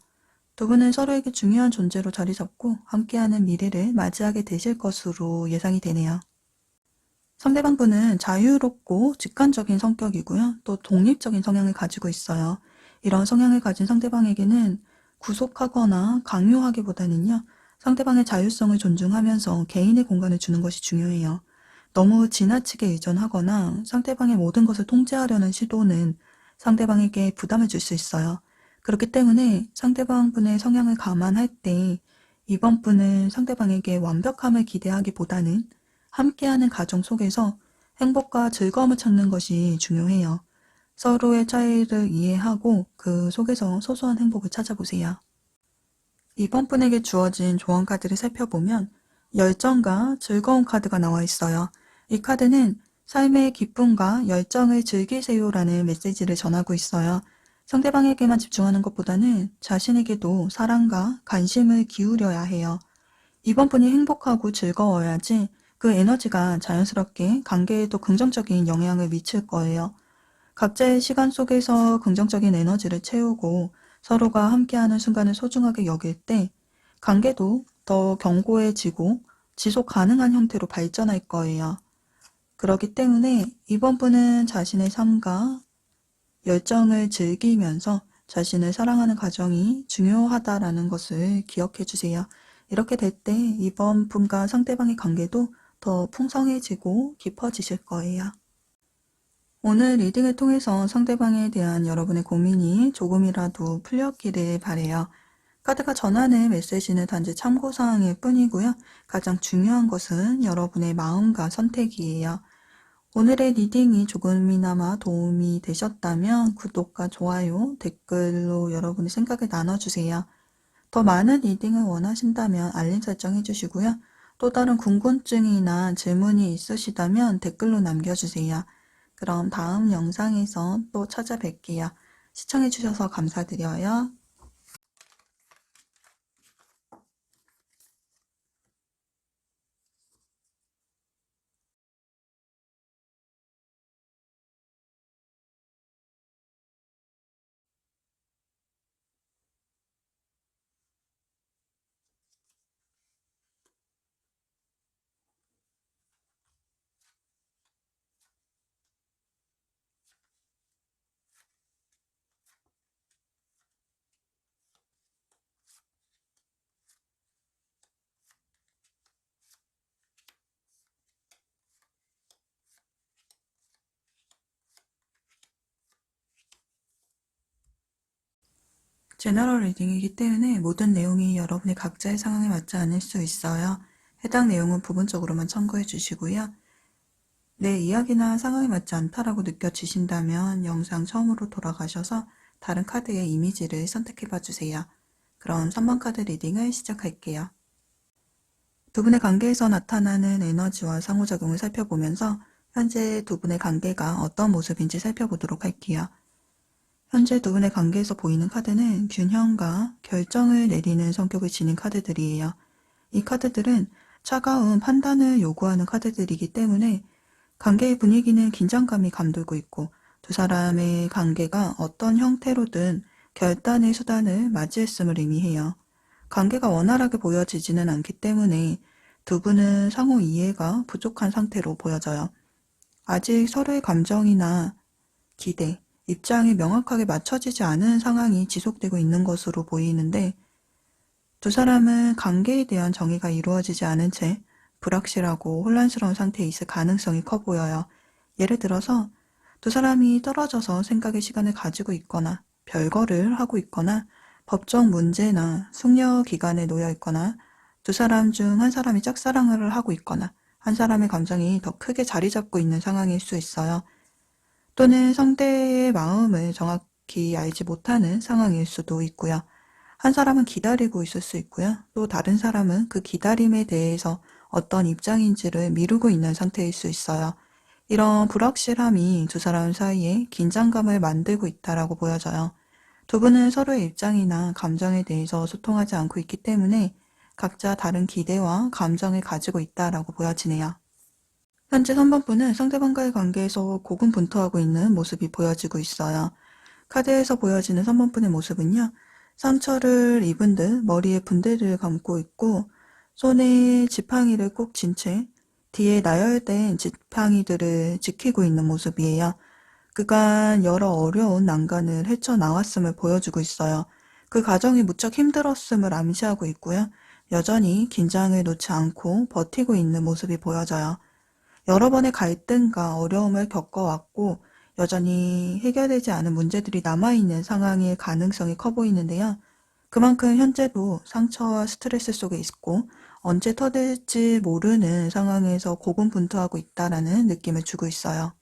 두 분은 서로에게 중요한 존재로 자리 잡고 함께하는 미래를 맞이하게 되실 것으로 예상이 되네요. 상대방 분은 자유롭고 직관적인 성격이고요. 또 독립적인 성향을 가지고 있어요. 이런 성향을 가진 상대방에게는 구속하거나 강요하기보다는요. 상대방의 자율성을 존중하면서 개인의 공간을 주는 것이 중요해요. 너무 지나치게 의존하거나 상대방의 모든 것을 통제하려는 시도는 상대방에게 부담을 줄 수 있어요. 그렇기 때문에 상대방 분의 성향을 감안할 때 이번 분은 상대방에게 완벽함을 기대하기보다는 함께하는 가정 속에서 행복과 즐거움을 찾는 것이 중요해요. 서로의 차이를 이해하고 그 속에서 소소한 행복을 찾아보세요. 이번 분에게 주어진 조언 카드를 살펴보면 열정과 즐거운 카드가 나와 있어요. 이 카드는 삶의 기쁨과 열정을 즐기세요라는 메시지를 전하고 있어요. 상대방에게만 집중하는 것보다는 자신에게도 사랑과 관심을 기울여야 해요. 이번 분이 행복하고 즐거워야지 그 에너지가 자연스럽게 관계에도 긍정적인 영향을 미칠 거예요. 각자의 시간 속에서 긍정적인 에너지를 채우고 서로가 함께하는 순간을 소중하게 여길 때 관계도 더 견고해지고 지속 가능한 형태로 발전할 거예요. 그렇기 때문에 이번 분은 자신의 삶과 열정을 즐기면서 자신을 사랑하는 과정이 중요하다라는 것을 기억해 주세요. 이렇게 될 때 이번 분과 상대방의 관계도 더 풍성해지고 깊어지실 거예요. 오늘 리딩을 통해서 상대방에 대한 여러분의 고민이 조금이라도 풀렸기를 바라요. 카드가 전하는 메시지는 단지 참고사항일 뿐이고요. 가장 중요한 것은 여러분의 마음과 선택이에요. 오늘의 리딩이 조금이나마 도움이 되셨다면 구독과 좋아요, 댓글로 여러분의 생각을 나눠주세요. 더 많은 리딩을 원하신다면 알림 설정 해주시고요. 또 다른 궁금증이나 질문이 있으시다면 댓글로 남겨주세요. 그럼 다음 영상에서 또 찾아뵐게요. 시청해주셔서 감사드려요. 제너럴 리딩이기 때문에 모든 내용이 여러분의 각자의 상황에 맞지 않을 수 있어요. 해당 내용은 부분적으로만 참고해 주시고요. 내 이야기나 상황에 맞지 않다라고 느껴지신다면 영상 처음으로 돌아가셔서 다른 카드의 이미지를 선택해 봐주세요. 그럼 3번 카드 리딩을 시작할게요. 두 분의 관계에서 나타나는 에너지와 상호작용을 살펴보면서 현재 두 분의 관계가 어떤 모습인지 살펴보도록 할게요. 현재 두 분의 관계에서 보이는 카드는 균형과 결정을 내리는 성격을 지닌 카드들이에요. 이 카드들은 차가운 판단을 요구하는 카드들이기 때문에 관계의 분위기는 긴장감이 감돌고 있고 두 사람의 관계가 어떤 형태로든 결단의 수단을 맞이했음을 의미해요. 관계가 원활하게 보여지지는 않기 때문에 두 분은 상호 이해가 부족한 상태로 보여져요. 아직 서로의 감정이나 기대, 입장이 명확하게 맞춰지지 않은 상황이 지속되고 있는 것으로 보이는데 두 사람은 관계에 대한 정의가 이루어지지 않은 채 불확실하고 혼란스러운 상태에 있을 가능성이 커 보여요. 예를 들어서 두 사람이 떨어져서 생각의 시간을 가지고 있거나 별거를 하고 있거나 법적 문제나 숙려 기간에 놓여 있거나 두 사람 중 한 사람이 짝사랑을 하고 있거나 한 사람의 감정이 더 크게 자리 잡고 있는 상황일 수 있어요. 또는 상대의 마음을 정확히 알지 못하는 상황일 수도 있고요. 한 사람은 기다리고 있을 수 있고요. 또 다른 사람은 그 기다림에 대해서 어떤 입장인지를 미루고 있는 상태일 수 있어요. 이런 불확실함이 두 사람 사이에 긴장감을 만들고 있다라고 보여져요. 두 분은 서로의 입장이나 감정에 대해서 소통하지 않고 있기 때문에 각자 다른 기대와 감정을 가지고 있다라고 보여지네요. 현재 3번분은 상대방과의 관계에서 고군분투하고 있는 모습이 보여지고 있어요. 카드에서 보여지는 3번분의 모습은요. 상처를 입은 듯 머리에 붕대를 감고 있고 손에 지팡이를 꼭 쥔 채 뒤에 나열된 지팡이들을 지키고 있는 모습이에요. 그간 여러 어려운 난관을 헤쳐나왔음을 보여주고 있어요. 그 과정이 무척 힘들었음을 암시하고 있고요. 여전히 긴장을 놓지 않고 버티고 있는 모습이 보여져요. 여러 번의 갈등과 어려움을 겪어왔고 여전히 해결되지 않은 문제들이 남아있는 상황일 가능성이 커 보이는데요. 그만큼 현재도 상처와 스트레스 속에 있고 언제 터질지 모르는 상황에서 고군분투하고 있다라는 느낌을 주고 있어요.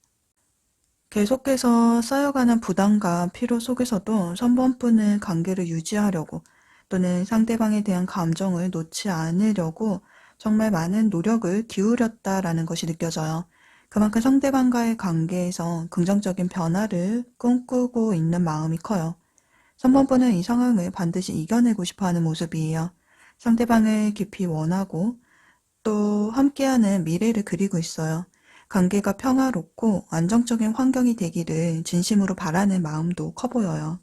계속해서 쌓여가는 부담과 피로 속에서도 선번분은 관계를 유지하려고 또는 상대방에 대한 감정을 놓지 않으려고 정말 많은 노력을 기울였다라는 것이 느껴져요. 그만큼 상대방과의 관계에서 긍정적인 변화를 꿈꾸고 있는 마음이 커요. 3번분은 이 상황을 반드시 이겨내고 싶어하는 모습이에요. 상대방을 깊이 원하고 또 함께하는 미래를 그리고 있어요. 관계가 평화롭고 안정적인 환경이 되기를 진심으로 바라는 마음도 커 보여요.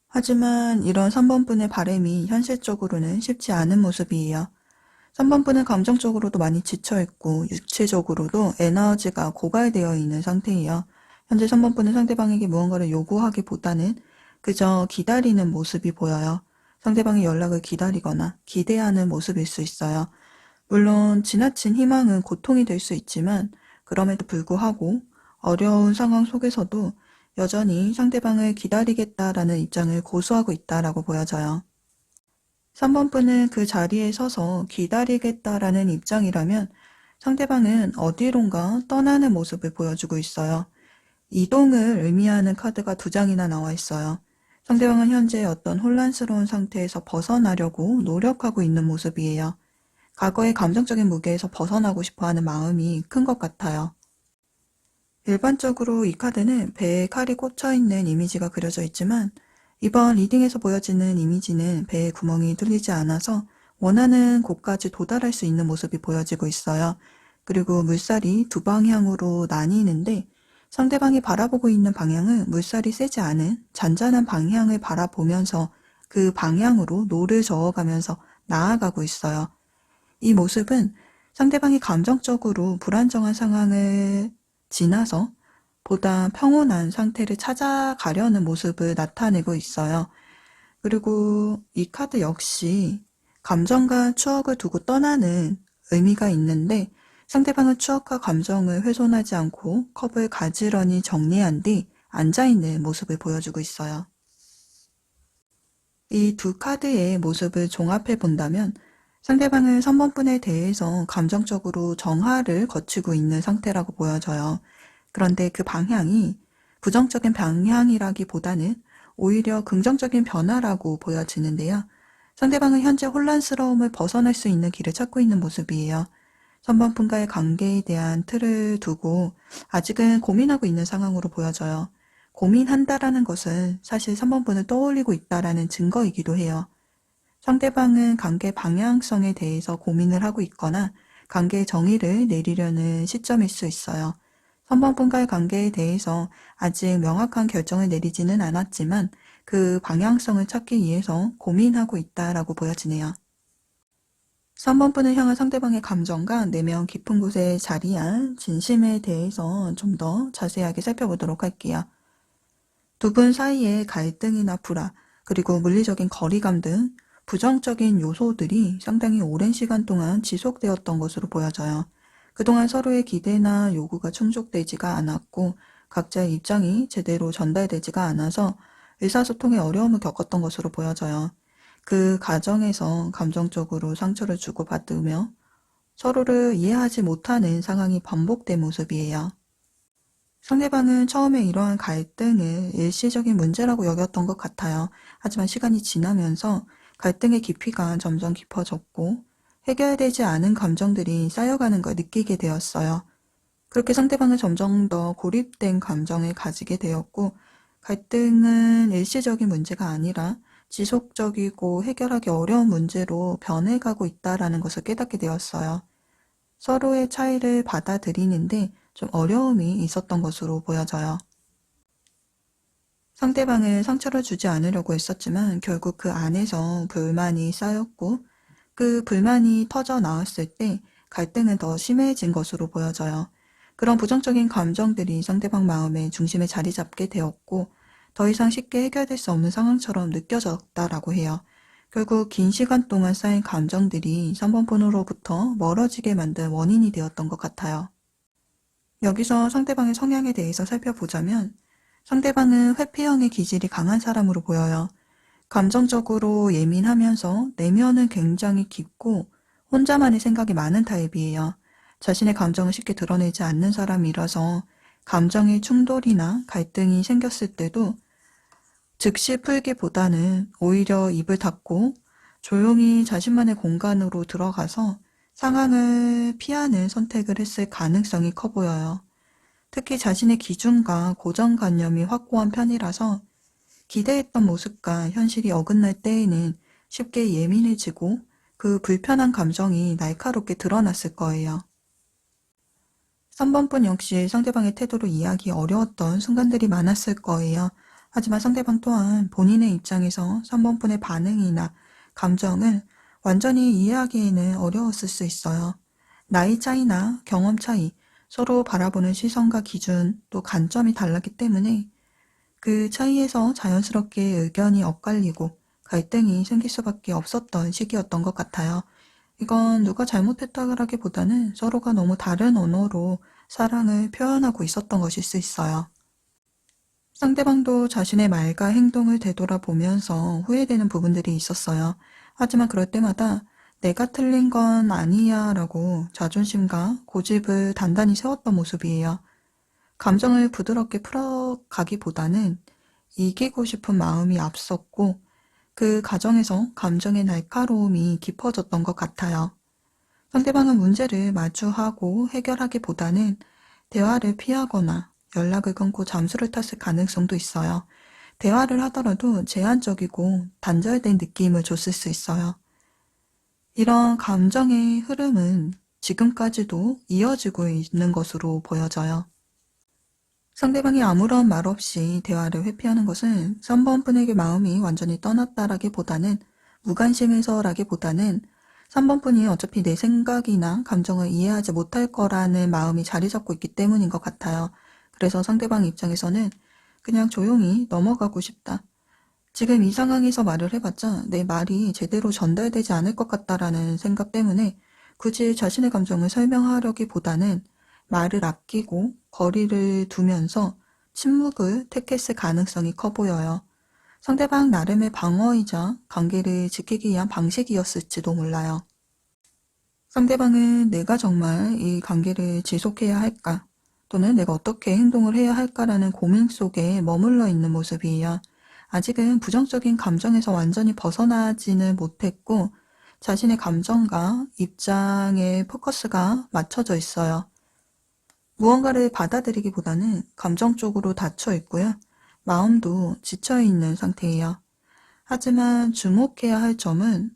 하지만 이런 3번분의 바람이 현실적으로는 쉽지 않은 모습이에요. 3번분은 감정적으로도 많이 지쳐있고 육체적으로도 에너지가 고갈되어 있는 상태예요. 현재 3번분은 상대방에게 무언가를 요구하기보다는 그저 기다리는 모습이 보여요. 상대방의 연락을 기다리거나 기대하는 모습일 수 있어요. 물론 지나친 희망은 고통이 될 수 있지만 그럼에도 불구하고 어려운 상황 속에서도 여전히 상대방을 기다리겠다라는 입장을 고수하고 있다라고 보여져요. 3번분은 그 자리에 서서 기다리겠다라는 입장이라면 상대방은 어디론가 떠나는 모습을 보여주고 있어요. 이동을 의미하는 카드가 2장이나 나와 있어요. 상대방은 현재 어떤 혼란스러운 상태에서 벗어나려고 노력하고 있는 모습이에요. 과거의 감정적인 무게에서 벗어나고 싶어하는 마음이 큰 것 같아요. 일반적으로 이 카드는 배에 칼이 꽂혀있는 이미지가 그려져 있지만 이번 리딩에서 보여지는 이미지는 배에 구멍이 뚫리지 않아서 원하는 곳까지 도달할 수 있는 모습이 보여지고 있어요. 그리고 물살이 2방향으로 나뉘는데 상대방이 바라보고 있는 방향은 물살이 세지 않은 잔잔한 방향을 바라보면서 그 방향으로 노를 저어가면서 나아가고 있어요. 이 모습은 상대방이 감정적으로 불안정한 상황을 지나서 보다 평온한 상태를 찾아가려는 모습을 나타내고 있어요. 그리고 이 카드 역시 감정과 추억을 두고 떠나는 의미가 있는데 상대방은 추억과 감정을 훼손하지 않고 컵을 가지런히 정리한 뒤 앉아있는 모습을 보여주고 있어요. 이 두 카드의 모습을 종합해 본다면 상대방은 3번분에 대해서 감정적으로 정화를 거치고 있는 상태라고 보여져요. 그런데 그 방향이 부정적인 방향이라기보다는 오히려 긍정적인 변화라고 보여지는데요. 상대방은 현재 혼란스러움을 벗어날 수 있는 길을 찾고 있는 모습이에요. 3번분과의 관계에 대한 틀을 두고 아직은 고민하고 있는 상황으로 보여져요. 고민한다라는 것은 사실 3번분을 떠올리고 있다라는 증거이기도 해요. 상대방은 관계 방향성에 대해서 고민을 하고 있거나 관계의 정의를 내리려는 시점일 수 있어요. 3번분과의 관계에 대해서 아직 명확한 결정을 내리지는 않았지만 그 방향성을 찾기 위해서 고민하고 있다라고 보여지네요. 3번분을 향한 상대방의 감정과 내면 깊은 곳에 자리한 진심에 대해서 좀 더 자세하게 살펴보도록 할게요. 두 분 사이의 갈등이나 불화, 그리고 물리적인 거리감 등 부정적인 요소들이 상당히 오랜 시간 동안 지속되었던 것으로 보여져요. 그동안 서로의 기대나 요구가 충족되지가 않았고 각자의 입장이 제대로 전달되지가 않아서 의사소통에 어려움을 겪었던 것으로 보여져요. 그 과정에서 감정적으로 상처를 주고받으며 서로를 이해하지 못하는 상황이 반복된 모습이에요. 상대방은 처음에 이러한 갈등을 일시적인 문제라고 여겼던 것 같아요. 하지만 시간이 지나면서 갈등의 깊이가 점점 깊어졌고 해결되지 않은 감정들이 쌓여가는 걸 느끼게 되었어요. 그렇게 상대방은 점점 더 고립된 감정을 가지게 되었고 갈등은 일시적인 문제가 아니라 지속적이고 해결하기 어려운 문제로 변해가고 있다는 것을 깨닫게 되었어요. 서로의 차이를 받아들이는데 좀 어려움이 있었던 것으로 보여져요. 상대방을 상처를 주지 않으려고 했었지만 결국 그 안에서 불만이 쌓였고 그 불만이 터져 나왔을 때 갈등은 더 심해진 것으로 보여져요. 그런 부정적인 감정들이 상대방 마음의 중심에 자리 잡게 되었고 더 이상 쉽게 해결될 수 없는 상황처럼 느껴졌다라고 해요. 결국 긴 시간 동안 쌓인 감정들이 3번폰으로부터 멀어지게 만든 원인이 되었던 것 같아요. 여기서 상대방의 성향에 대해서 살펴보자면 상대방은 회피형의 기질이 강한 사람으로 보여요. 감정적으로 예민하면서 내면은 굉장히 깊고 혼자만의 생각이 많은 타입이에요. 자신의 감정을 쉽게 드러내지 않는 사람이라서 감정의 충돌이나 갈등이 생겼을 때도 즉시 풀기보다는 오히려 입을 닫고 조용히 자신만의 공간으로 들어가서 상황을 피하는 선택을 했을 가능성이 커 보여요. 특히 자신의 기준과 고정관념이 확고한 편이라서 기대했던 모습과 현실이 어긋날 때에는 쉽게 예민해지고 그 불편한 감정이 날카롭게 드러났을 거예요. 3번분 역시 상대방의 태도를 이해하기 어려웠던 순간들이 많았을 거예요. 하지만 상대방 또한 본인의 입장에서 3번분의 반응이나 감정을 완전히 이해하기에는 어려웠을 수 있어요. 나이 차이나 경험 차이, 서로 바라보는 시선과 기준, 또 관점이 달랐기 때문에 그 차이에서 자연스럽게 의견이 엇갈리고 갈등이 생길 수밖에 없었던 시기였던 것 같아요. 이건 누가 잘못했다라기보다는 서로가 너무 다른 언어로 사랑을 표현하고 있었던 것일 수 있어요. 상대방도 자신의 말과 행동을 되돌아보면서 후회되는 부분들이 있었어요. 하지만 그럴 때마다 내가 틀린 건 아니야 라고 자존심과 고집을 단단히 세웠던 모습이에요. 감정을 부드럽게 풀어가기보다는 이기고 싶은 마음이 앞섰고 그 과정에서 감정의 날카로움이 깊어졌던 것 같아요. 상대방은 문제를 마주하고 해결하기보다는 대화를 피하거나 연락을 끊고 잠수를 탔을 가능성도 있어요. 대화를 하더라도 제한적이고 단절된 느낌을 줬을 수 있어요. 이런 감정의 흐름은 지금까지도 이어지고 있는 것으로 보여져요. 상대방이 아무런 말 없이 대화를 회피하는 것은 3번분에게 마음이 완전히 떠났다라기보다는 무관심해서라기보다는 3번분이 어차피 내 생각이나 감정을 이해하지 못할 거라는 마음이 자리 잡고 있기 때문인 것 같아요. 그래서 상대방 입장에서는 그냥 조용히 넘어가고 싶다. 지금 이 상황에서 말을 해봤자 내 말이 제대로 전달되지 않을 것 같다라는 생각 때문에 굳이 자신의 감정을 설명하려기보다는 말을 아끼고 거리를 두면서 침묵을 택했을 가능성이 커 보여요. 상대방 나름의 방어이자 관계를 지키기 위한 방식이었을지도 몰라요. 상대방은 내가 정말 이 관계를 지속해야 할까 또는 내가 어떻게 행동을 해야 할까라는 고민 속에 머물러 있는 모습이에요. 아직은 부정적인 감정에서 완전히 벗어나지는 못했고 자신의 감정과 입장에 포커스가 맞춰져 있어요. 무언가를 받아들이기보다는 감정적으로 닫혀 있고요. 마음도 지쳐있는 상태예요. 하지만 주목해야 할 점은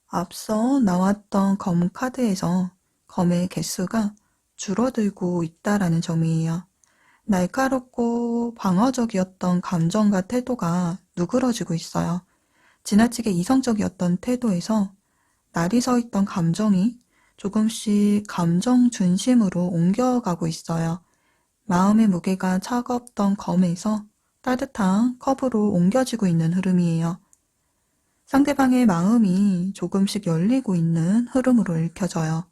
앞서 나왔던 검 카드에서 검의 개수가 줄어들고 있다라는 점이에요. 날카롭고 방어적이었던 감정과 태도가 누그러지고 있어요. 지나치게 이성적이었던 태도에서 날이 서 있던 감정이 조금씩 감정 중심으로 옮겨가고 있어요. 마음의 무게가 차갑던 검에서 따뜻한 컵으로 옮겨지고 있는 흐름이에요. 상대방의 마음이 조금씩 열리고 있는 흐름으로 읽혀져요.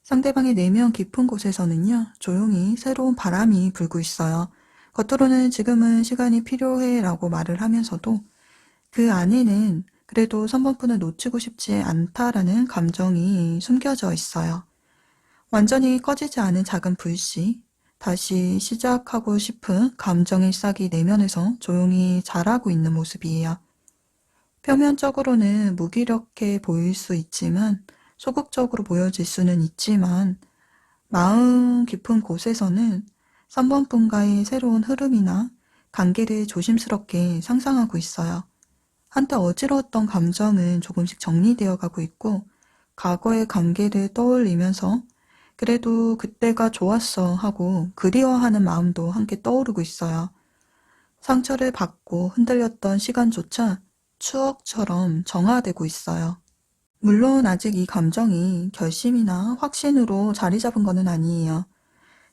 상대방의 내면 깊은 곳에서는요, 조용히 새로운 바람이 불고 있어요. 겉으로는 지금은 시간이 필요해 라고 말을 하면서도 그 안에는 그래도 선번분을 놓치고 싶지 않다라는 감정이 숨겨져 있어요. 완전히 꺼지지 않은 작은 불씨, 다시 시작하고 싶은 감정의 싹이 내면에서 조용히 자라고 있는 모습이에요. 표면적으로는 무기력해 보일 수 있지만 소극적으로 보여질 수는 있지만 마음 깊은 곳에서는 3번분과의 새로운 흐름이나 관계를 조심스럽게 상상하고 있어요. 한때 어지러웠던 감정은 조금씩 정리되어 가고 있고 과거의 관계를 떠올리면서 그래도 그때가 좋았어 하고 그리워하는 마음도 함께 떠오르고 있어요. 상처를 받고 흔들렸던 시간조차 추억처럼 정화되고 있어요. 물론 아직 이 감정이 결심이나 확신으로 자리 잡은 것은 아니에요.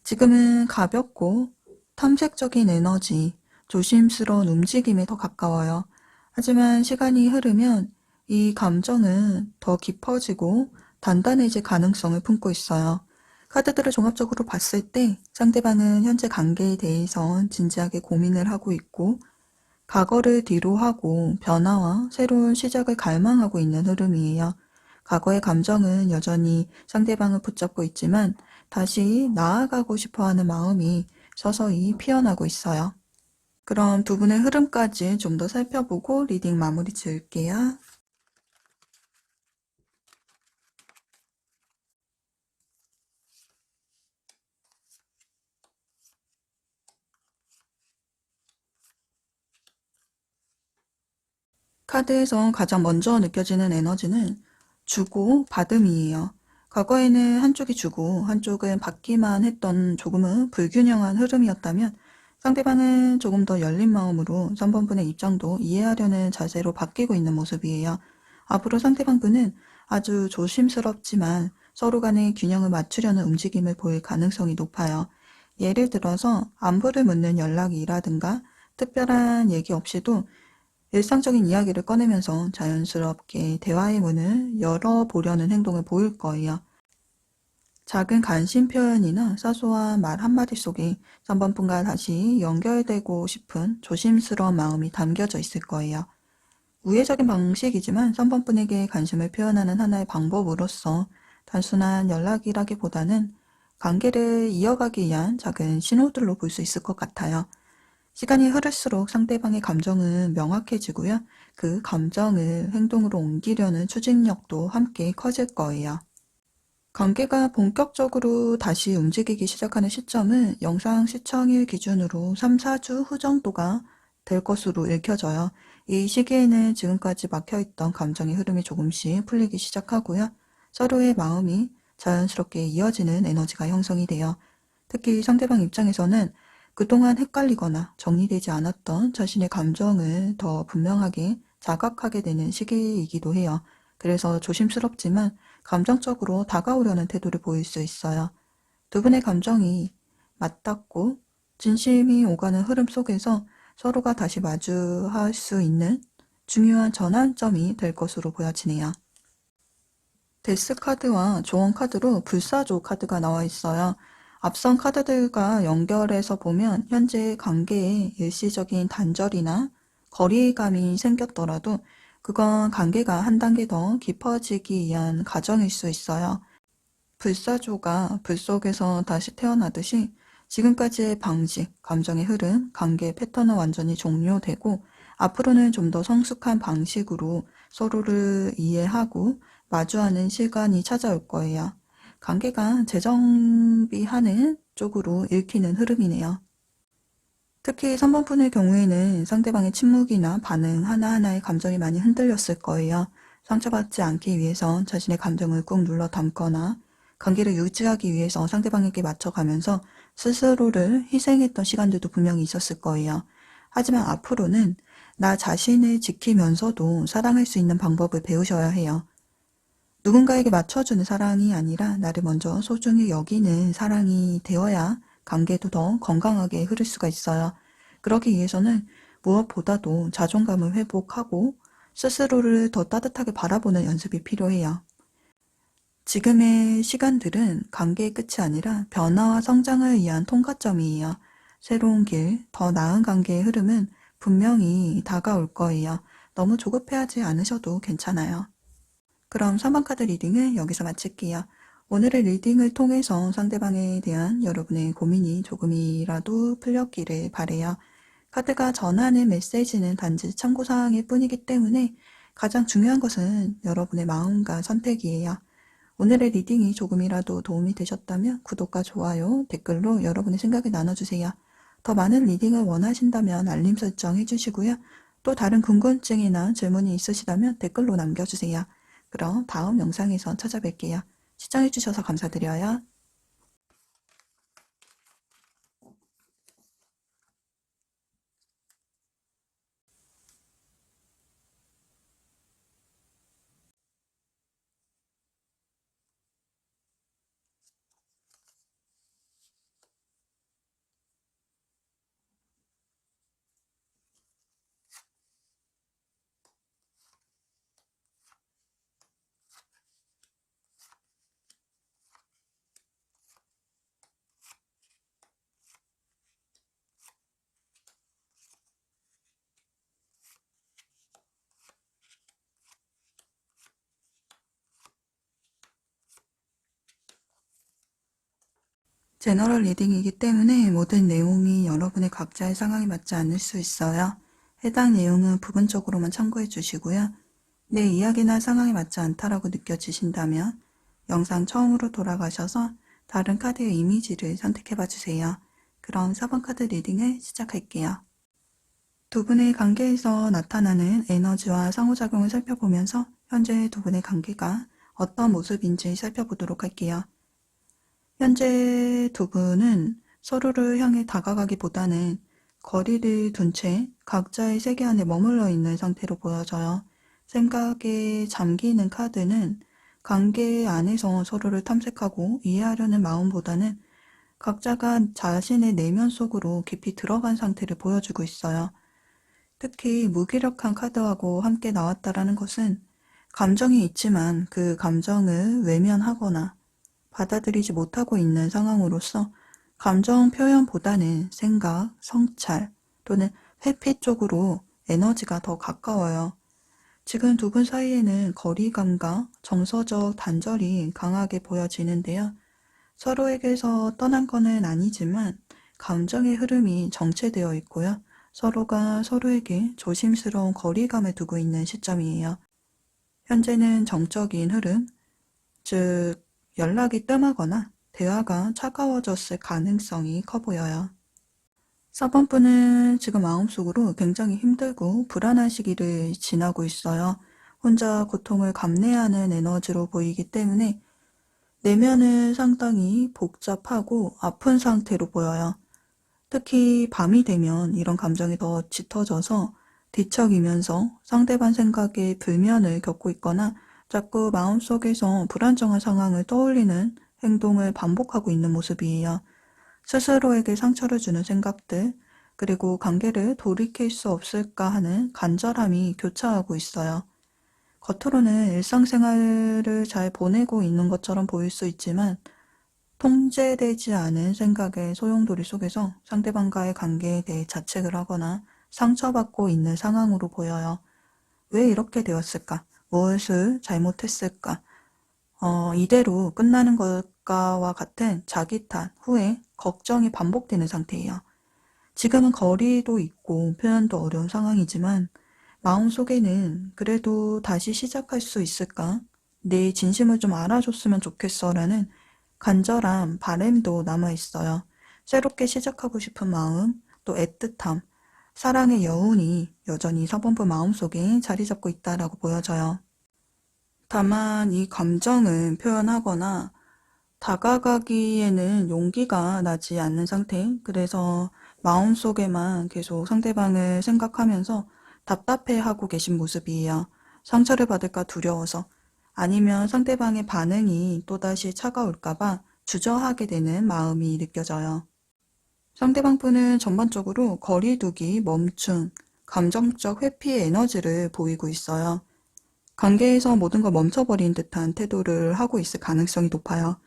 지금은 가볍고 탐색적인 에너지, 조심스러운 움직임에 더 가까워요. 하지만 시간이 흐르면 이 감정은 더 깊어지고 단단해질 가능성을 품고 있어요. 카드들을 종합적으로 봤을 때 상대방은 현재 관계에 대해서 진지하게 고민을 하고 있고 과거를 뒤로하고 변화와 새로운 시작을 갈망하고 있는 흐름이에요. 과거의 감정은 여전히 상대방을 붙잡고 있지만 다시 나아가고 싶어하는 마음이 서서히 피어나고 있어요. 그럼 두 분의 흐름까지 좀 더 살펴보고 리딩 마무리 지을게요. 카드에서 가장 먼저 느껴지는 에너지는 주고 받음이에요. 과거에는 한쪽이 주고 한쪽은 받기만 했던 조금은 불균형한 흐름이었다면 상대방은 조금 더 열린 마음으로 3번분의 입장도 이해하려는 자세로 바뀌고 있는 모습이에요. 앞으로 상대방분은 아주 조심스럽지만 서로 간의 균형을 맞추려는 움직임을 보일 가능성이 높아요. 예를 들어서 안부를 묻는 연락이라든가 특별한 얘기 없이도 일상적인 이야기를 꺼내면서 자연스럽게 대화의 문을 열어보려는 행동을 보일 거예요. 작은 관심 표현이나 사소한 말 한마디 속에 3번분과 다시 연결되고 싶은 조심스러운 마음이 담겨져 있을 거예요. 우회적인 방식이지만 3번분에게 관심을 표현하는 하나의 방법으로서 단순한 연락이라기보다는 관계를 이어가기 위한 작은 신호들로 볼 수 있을 것 같아요. 시간이 흐를수록 상대방의 감정은 명확해지고요. 그 감정을 행동으로 옮기려는 추진력도 함께 커질 거예요. 관계가 본격적으로 다시 움직이기 시작하는 시점은 영상 시청일 기준으로 3, 4주 후 정도가 될 것으로 읽혀져요. 이 시기에는 지금까지 막혀있던 감정의 흐름이 조금씩 풀리기 시작하고요. 서로의 마음이 자연스럽게 이어지는 에너지가 형성이 돼요. 특히 상대방 입장에서는 그동안 헷갈리거나 정리되지 않았던 자신의 감정을 더 분명하게 자각하게 되는 시기이기도 해요. 그래서 조심스럽지만 감정적으로 다가오려는 태도를 보일 수 있어요. 두 분의 감정이 맞닿고 진심이 오가는 흐름 속에서 서로가 다시 마주할 수 있는 중요한 전환점이 될 것으로 보여지네요. 데스 카드와 조언 카드로 불사조 카드가 나와 있어요. 앞선 카드들과 연결해서 보면 현재 관계에 일시적인 단절이나 거리감이 생겼더라도 그건 관계가 한 단계 더 깊어지기 위한 과정일 수 있어요. 불사조가 불 속에서 다시 태어나듯이 지금까지의 방식, 감정의 흐름, 관계 패턴은 완전히 종료되고 앞으로는 좀 더 성숙한 방식으로 서로를 이해하고 마주하는 시간이 찾아올 거예요. 관계가 재정비하는 쪽으로 읽히는 흐름이네요. 특히 3번 분의 경우에는 상대방의 침묵이나 반응 하나하나에 감정이 많이 흔들렸을 거예요. 상처받지 않기 위해서 자신의 감정을 꾹 눌러 담거나 관계를 유지하기 위해서 상대방에게 맞춰가면서 스스로를 희생했던 시간들도 분명히 있었을 거예요. 하지만 앞으로는 나 자신을 지키면서도 사랑할 수 있는 방법을 배우셔야 해요. 누군가에게 맞춰주는 사랑이 아니라 나를 먼저 소중히 여기는 사랑이 되어야 관계도 더 건강하게 흐를 수가 있어요. 그러기 위해서는 무엇보다도 자존감을 회복하고 스스로를 더 따뜻하게 바라보는 연습이 필요해요. 지금의 시간들은 관계의 끝이 아니라 변화와 성장을 위한 통과점이에요. 새로운 길, 더 나은 관계의 흐름은 분명히 다가올 거예요. 너무 조급해하지 않으셔도 괜찮아요. 그럼 3번 카드 리딩을 여기서 마칠게요. 오늘의 리딩을 통해서 상대방에 대한 여러분의 고민이 조금이라도 풀렸기를 바래요. 카드가 전하는 메시지는 단지 참고사항일 뿐이기 때문에 가장 중요한 것은 여러분의 마음과 선택이에요. 오늘의 리딩이 조금이라도 도움이 되셨다면 구독과 좋아요, 댓글로 여러분의 생각을 나눠주세요. 더 많은 리딩을 원하신다면 알림 설정 해주시고요. 또 다른 궁금증이나 질문이 있으시다면 댓글로 남겨주세요. 그럼 다음 영상에서 찾아뵐게요. 시청해주셔서 감사드려요. 제너럴 리딩이기 때문에 모든 내용이 여러분의 각자의 상황에 맞지 않을 수 있어요. 해당 내용은 부분적으로만 참고해 주시고요. 내 이야기나 상황에 맞지 않다라고 느껴지신다면 영상 처음으로 돌아가셔서 다른 카드의 이미지를 선택해 봐 주세요. 그럼 4번 카드 리딩을 시작할게요. 두 분의 관계에서 나타나는 에너지와 상호작용을 살펴보면서 현재 두 분의 관계가 어떤 모습인지 살펴보도록 할게요. 현재 두 분은 서로를 향해 다가가기보다는 거리를 둔 채 각자의 세계 안에 머물러 있는 상태로 보여져요. 생각에 잠기는 카드는 관계 안에서 서로를 탐색하고 이해하려는 마음보다는 각자가 자신의 내면 속으로 깊이 들어간 상태를 보여주고 있어요. 특히 무기력한 카드하고 함께 나왔다라는 것은 감정이 있지만 그 감정을 외면하거나 받아들이지 못하고 있는 상황으로서 감정 표현보다는 생각, 성찰 또는 회피 쪽으로 에너지가 더 가까워요. 지금 두 분 사이에는 거리감과 정서적 단절이 강하게 보여지는데요. 서로에게서 떠난 거는 아니지만 감정의 흐름이 정체되어 있고요. 서로가 서로에게 조심스러운 거리감을 두고 있는 시점이에요. 현재는 정적인 흐름, 즉 연락이 뜸하거나 대화가 차가워졌을 가능성이 커 보여요. 4번 분은 지금 마음속으로 굉장히 힘들고 불안한 시기를 지나고 있어요. 혼자 고통을 감내하는 에너지로 보이기 때문에 내면은 상당히 복잡하고 아픈 상태로 보여요. 특히 밤이 되면 이런 감정이 더 짙어져서 뒤척이면서 상대방 생각에 불면을 겪고 있거나 자꾸 마음속에서 불안정한 상황을 떠올리는 행동을 반복하고 있는 모습이에요. 스스로에게 상처를 주는 생각들, 그리고 관계를 돌이킬 수 없을까 하는 간절함이 교차하고 있어요. 겉으로는 일상생활을 잘 보내고 있는 것처럼 보일 수 있지만 통제되지 않은 생각의 소용돌이 속에서 상대방과의 관계에 대해 자책을 하거나 상처받고 있는 상황으로 보여요. 왜 이렇게 되었을까? 무엇을 잘못했을까? 이대로 끝나는 것과와 같은 자기 탓, 후회, 걱정이 반복되는 상태예요. 지금은 거리도 있고 표현도 어려운 상황이지만 마음속에는 그래도 다시 시작할 수 있을까? 내 진심을 좀 알아줬으면 좋겠어 라는 간절한 바램도 남아있어요. 새롭게 시작하고 싶은 마음, 또 애틋함, 사랑의 여운이 여전히 4번분 마음속에 자리 잡고 있다라고 보여져요. 다만 이 감정은 표현하거나 다가가기에는 용기가 나지 않는 상태. 그래서 마음속에만 계속 상대방을 생각하면서 답답해하고 계신 모습이에요. 상처를 받을까 두려워서. 아니면 상대방의 반응이 또다시 차가울까봐 주저하게 되는 마음이 느껴져요. 상대방 분은 전반적으로 거리두기, 멈춤, 감정적 회피 에너지를 보이고 있어요. 관계에서 모든 걸 멈춰버린 듯한 태도를 하고 있을 가능성이 높아요.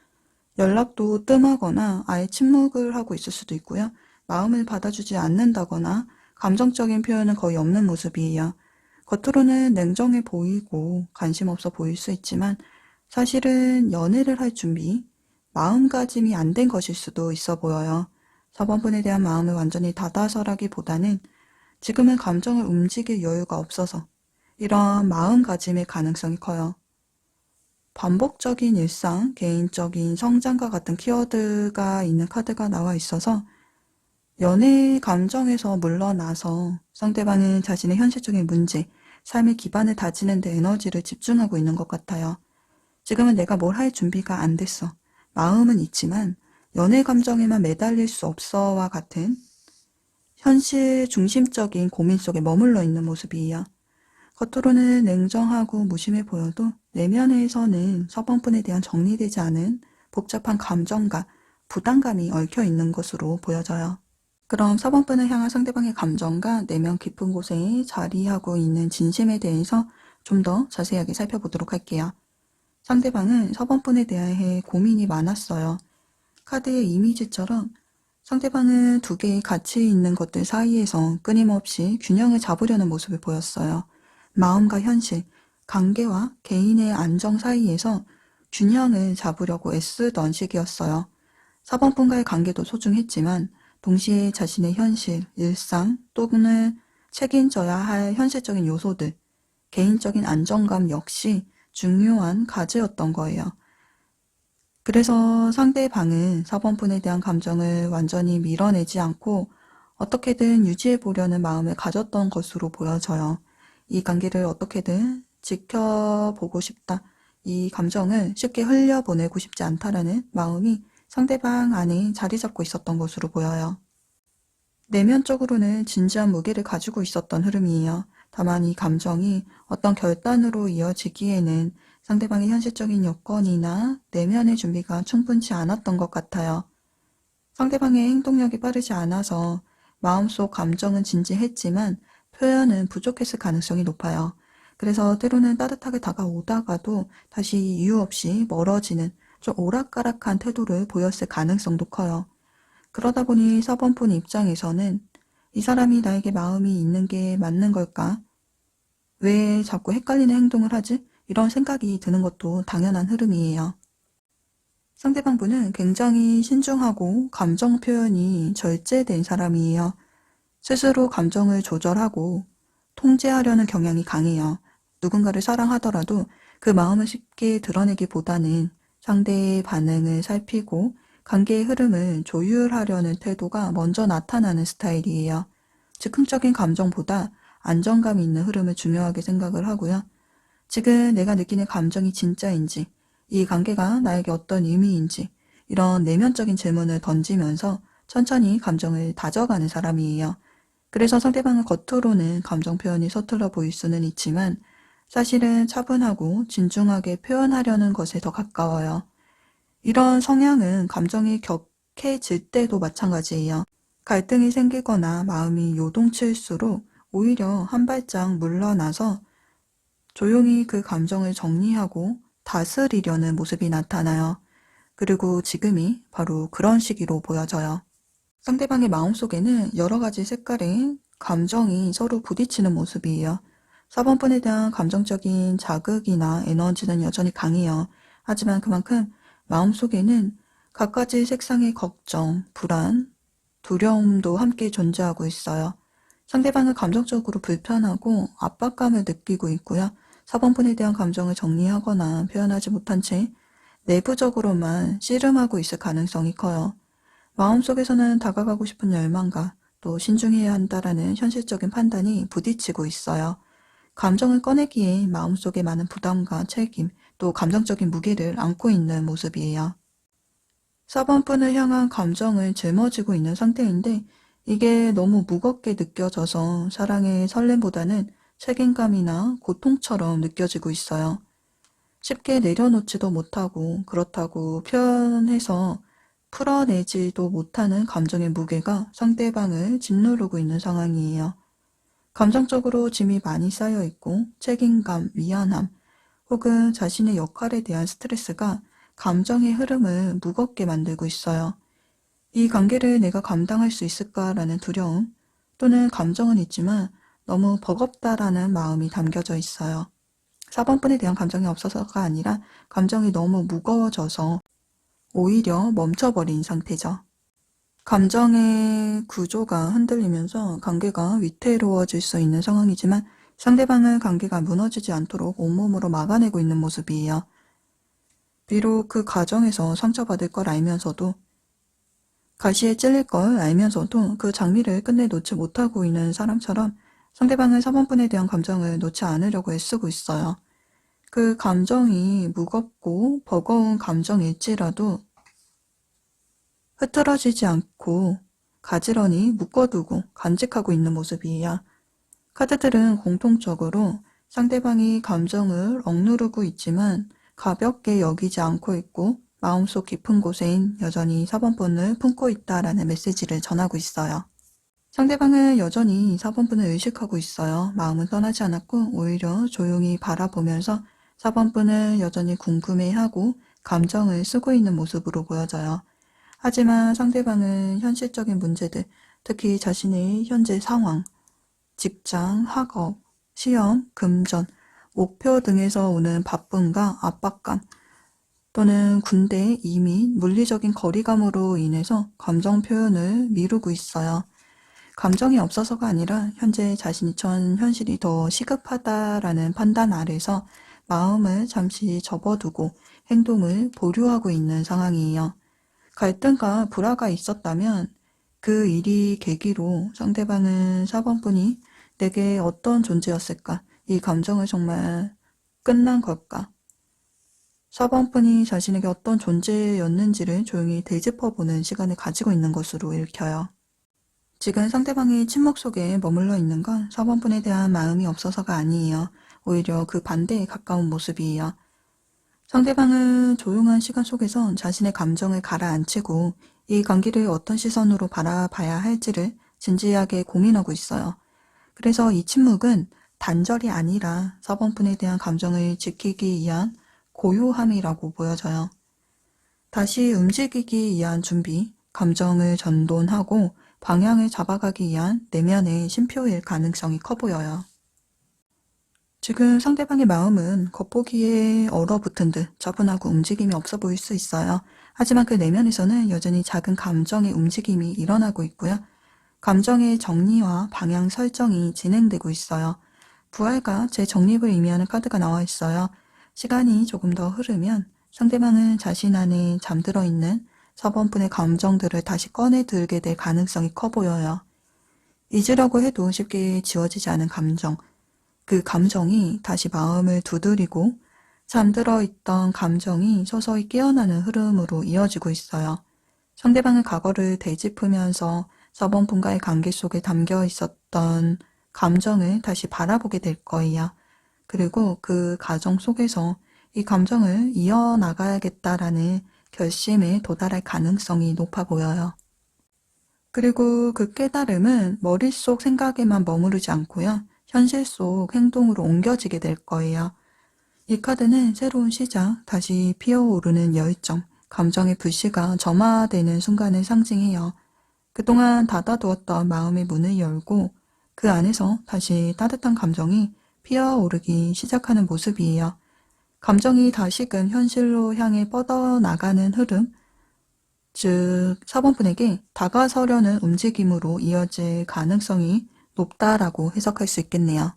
연락도 뜸하거나 아예 침묵을 하고 있을 수도 있고요. 마음을 받아주지 않는다거나 감정적인 표현은 거의 없는 모습이에요. 겉으로는 냉정해 보이고 관심 없어 보일 수 있지만 사실은 연애를 할 준비, 마음가짐이 안 된 것일 수도 있어 보여요. 4번분에 대한 마음을 완전히 닫아서라기보다는 지금은 감정을 움직일 여유가 없어서 이런 마음가짐의 가능성이 커요. 반복적인 일상, 개인적인 성장과 같은 키워드가 있는 카드가 나와 있어서 연애 감정에서 물러나서 상대방은 자신의 현실적인 문제, 삶의 기반을 다지는 데 에너지를 집중하고 있는 것 같아요. 지금은 내가 뭘 할 준비가 안 됐어. 마음은 있지만 연애 감정에만 매달릴 수 없어와 같은 현실 중심적인 고민 속에 머물러 있는 모습이에요. 겉으로는 냉정하고 무심해 보여도 내면에서는 서번분에 대한 정리되지 않은 복잡한 감정과 부담감이 얽혀 있는 것으로 보여져요. 그럼 서번분을 향한 상대방의 감정과 내면 깊은 곳에 자리하고 있는 진심에 대해서 좀 더 자세하게 살펴보도록 할게요. 상대방은 서번분에 대해 고민이 많았어요. 카드의 이미지처럼 상대방은 두 개의 가치 있는 것들 사이에서 끊임없이 균형을 잡으려는 모습을 보였어요. 마음과 현실, 관계와 개인의 안정 사이에서 균형을 잡으려고 애쓰던 시기였어요. 4번분과의 관계도 소중했지만 동시에 자신의 현실, 일상 또는 책임져야 할 현실적인 요소들, 개인적인 안정감 역시 중요한 과제였던 거예요. 그래서 상대방은 4번분에 대한 감정을 완전히 밀어내지 않고 어떻게든 유지해 보려는 마음을 가졌던 것으로 보여져요. 이 관계를 어떻게든 지켜보고 싶다. 이 감정을 쉽게 흘려보내고 싶지 않다라는 마음이 상대방 안에 자리 잡고 있었던 것으로 보여요. 내면적으로는 진지한 무게를 가지고 있었던 흐름이에요. 다만 이 감정이 어떤 결단으로 이어지기에는 상대방의 현실적인 여건이나 내면의 준비가 충분치 않았던 것 같아요. 상대방의 행동력이 빠르지 않아서 마음속 감정은 진지했지만 표현은 부족했을 가능성이 높아요. 그래서 때로는 따뜻하게 다가오다가도 다시 이유 없이 멀어지는 좀 오락가락한 태도를 보였을 가능성도 커요. 그러다 보니 4번분 입장에서는 이 사람이 나에게 마음이 있는 게 맞는 걸까? 왜 자꾸 헷갈리는 행동을 하지? 이런 생각이 드는 것도 당연한 흐름이에요. 상대방 분은 굉장히 신중하고 감정 표현이 절제된 사람이에요. 스스로 감정을 조절하고 통제하려는 경향이 강해요. 누군가를 사랑하더라도 그 마음을 쉽게 드러내기보다는 상대의 반응을 살피고 관계의 흐름을 조율하려는 태도가 먼저 나타나는 스타일이에요. 즉흥적인 감정보다 안정감 있는 흐름을 중요하게 생각을 하고요. 지금 내가 느끼는 감정이 진짜인지, 이 관계가 나에게 어떤 의미인지 이런 내면적인 질문을 던지면서 천천히 감정을 다져가는 사람이에요. 그래서 상대방은 겉으로는 감정 표현이 서툴러 보일 수는 있지만 사실은 차분하고 진중하게 표현하려는 것에 더 가까워요. 이런 성향은 감정이 격해질 때도 마찬가지예요. 갈등이 생기거나 마음이 요동칠수록 오히려 한 발짝 물러나서 조용히 그 감정을 정리하고 다스리려는 모습이 나타나요. 그리고 지금이 바로 그런 시기로 보여져요. 상대방의 마음속에는 여러 가지 색깔의 감정이 서로 부딪히는 모습이에요. 4번분에 대한 감정적인 자극이나 에너지는 여전히 강해요. 하지만 그만큼 마음속에는 갖가지 색상의 걱정, 불안, 두려움도 함께 존재하고 있어요. 상대방은 감정적으로 불편하고 압박감을 느끼고 있고요. 4번분에 대한 감정을 정리하거나 표현하지 못한 채 내부적으로만 씨름하고 있을 가능성이 커요. 마음속에서는 다가가고 싶은 열망과 또 신중해야 한다라는 현실적인 판단이 부딪히고 있어요. 감정을 꺼내기에 마음속에 많은 부담과 책임, 또 감정적인 무게를 안고 있는 모습이에요. 4번 분을 향한 감정을 짊어지고 있는 상태인데 이게 너무 무겁게 느껴져서 사랑의 설렘보다는 책임감이나 고통처럼 느껴지고 있어요. 쉽게 내려놓지도 못하고 그렇다고 표현해서 풀어내지도 못하는 감정의 무게가 상대방을 짓누르고 있는 상황이에요. 감정적으로 짐이 많이 쌓여 있고 책임감, 미안함, 혹은 자신의 역할에 대한 스트레스가 감정의 흐름을 무겁게 만들고 있어요. 이 관계를 내가 감당할 수 있을까라는 두려움 또는 감정은 있지만 너무 버겁다라는 마음이 담겨져 있어요. 4번분에 대한 감정이 없어서가 아니라 감정이 너무 무거워져서 오히려 멈춰버린 상태죠. 감정의 구조가 흔들리면서 관계가 위태로워질 수 있는 상황이지만 상대방은 관계가 무너지지 않도록 온몸으로 막아내고 있는 모습이에요. 비록 그 과정에서 상처받을 걸 알면서도 가시에 찔릴 걸 알면서도 그 장미를 끝내 놓지 못하고 있는 사람처럼 상대방은 4번분에 대한 감정을 놓지 않으려고 애쓰고 있어요. 그 감정이 무겁고 버거운 감정일지라도 흐트러지지 않고 가지런히 묶어두고 간직하고 있는 모습이에요. 카드들은 공통적으로 상대방이 감정을 억누르고 있지만 가볍게 여기지 않고 있고 마음속 깊은 곳엔 여전히 4번분을 품고 있다라는 메시지를 전하고 있어요. 상대방은 여전히 4번분을 의식하고 있어요. 마음은 떠나지 않았고 오히려 조용히 바라보면서 4번분을 여전히 궁금해하고 감정을 쓰고 있는 모습으로 보여져요. 하지만 상대방은 현실적인 문제들, 특히 자신의 현재 상황, 직장, 학업, 시험, 금전, 목표 등에서 오는 바쁨과 압박감 또는 군대, 이민, 물리적인 거리감으로 인해서 감정 표현을 미루고 있어요. 감정이 없어서가 아니라 현재 자신이 처한 현실이 더 시급하다라는 판단 아래서 마음을 잠시 접어두고 행동을 보류하고 있는 상황이에요. 갈등과 불화가 있었다면 그 일이 계기로 상대방은 4번분이 내게 어떤 존재였을까? 이 감정을 정말 끝난 걸까? 4번분이 자신에게 어떤 존재였는지를 조용히 되짚어보는 시간을 가지고 있는 것으로 읽혀요. 지금 상대방이 침묵 속에 머물러 있는 건 4번분에 대한 마음이 없어서가 아니에요. 오히려 그 반대에 가까운 모습이에요. 상대방은 조용한 시간 속에서 자신의 감정을 가라앉히고 이 관계를 어떤 시선으로 바라봐야 할지를 진지하게 고민하고 있어요. 그래서 이 침묵은 단절이 아니라 4번분에 대한 감정을 지키기 위한 고요함이라고 보여져요. 다시 움직이기 위한 준비, 감정을 전돈하고 방향을 잡아가기 위한 내면의 쉼표일 가능성이 커 보여요. 지금 상대방의 마음은 겉보기에 얼어붙은 듯 차분하고 움직임이 없어 보일 수 있어요. 하지만 그 내면에서는 여전히 작은 감정의 움직임이 일어나고 있고요. 감정의 정리와 방향 설정이 진행되고 있어요. 부활과 재정립을 의미하는 카드가 나와 있어요. 시간이 조금 더 흐르면 상대방은 자신 안에 잠들어 있는 4번분의 감정들을 다시 꺼내 들게 될 가능성이 커 보여요. 잊으려고 해도 쉽게 지워지지 않은 감정, 그 감정이 다시 마음을 두드리고 잠들어 있던 감정이 서서히 깨어나는 흐름으로 이어지고 있어요. 상대방의 과거를 되짚으면서 4번분과의 관계 속에 담겨 있었던 감정을 다시 바라보게 될 거예요. 그리고 그 과정 속에서 이 감정을 이어나가야겠다라는 결심에 도달할 가능성이 높아 보여요. 그리고 그 깨달음은 머릿속 생각에만 머무르지 않고요. 현실 속 행동으로 옮겨지게 될 거예요. 이 카드는 새로운 시작, 다시 피어오르는 열정, 감정의 불씨가 점화되는 순간을 상징해요. 그동안 닫아두었던 마음의 문을 열고 그 안에서 다시 따뜻한 감정이 피어오르기 시작하는 모습이에요. 감정이 다시금 현실로 향해 뻗어나가는 흐름, 즉 4번분에게 다가서려는 움직임으로 이어질 가능성이 높다라고 해석할 수 있겠네요.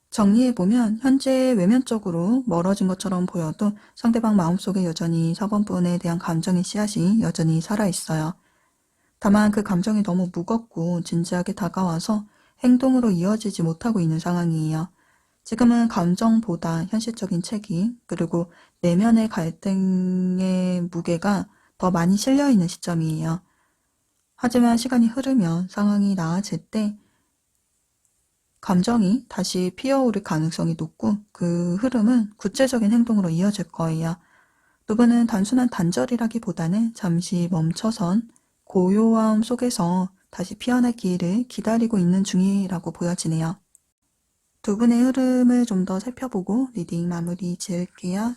정리해보면 현재 외면적으로 멀어진 것처럼 보여도 상대방 마음속에 여전히 4번분에 대한 감정의 씨앗이 여전히 살아있어요. 다만 그 감정이 너무 무겁고 진지하게 다가와서 행동으로 이어지지 못하고 있는 상황이에요. 지금은 감정보다 현실적인 책임, 그리고 내면의 갈등의 무게가 더 많이 실려 있는 시점이에요. 하지만 시간이 흐르면 상황이 나아질 때 감정이 다시 피어오를 가능성이 높고 그 흐름은 구체적인 행동으로 이어질 거예요. 두 분은 단순한 단절이라기보다는 잠시 멈춰선 고요함 속에서 다시 피어날 기회를 기다리고 있는 중이라고 보여지네요. 두 분의 흐름을 좀 더 살펴보고 리딩 마무리 지을게요.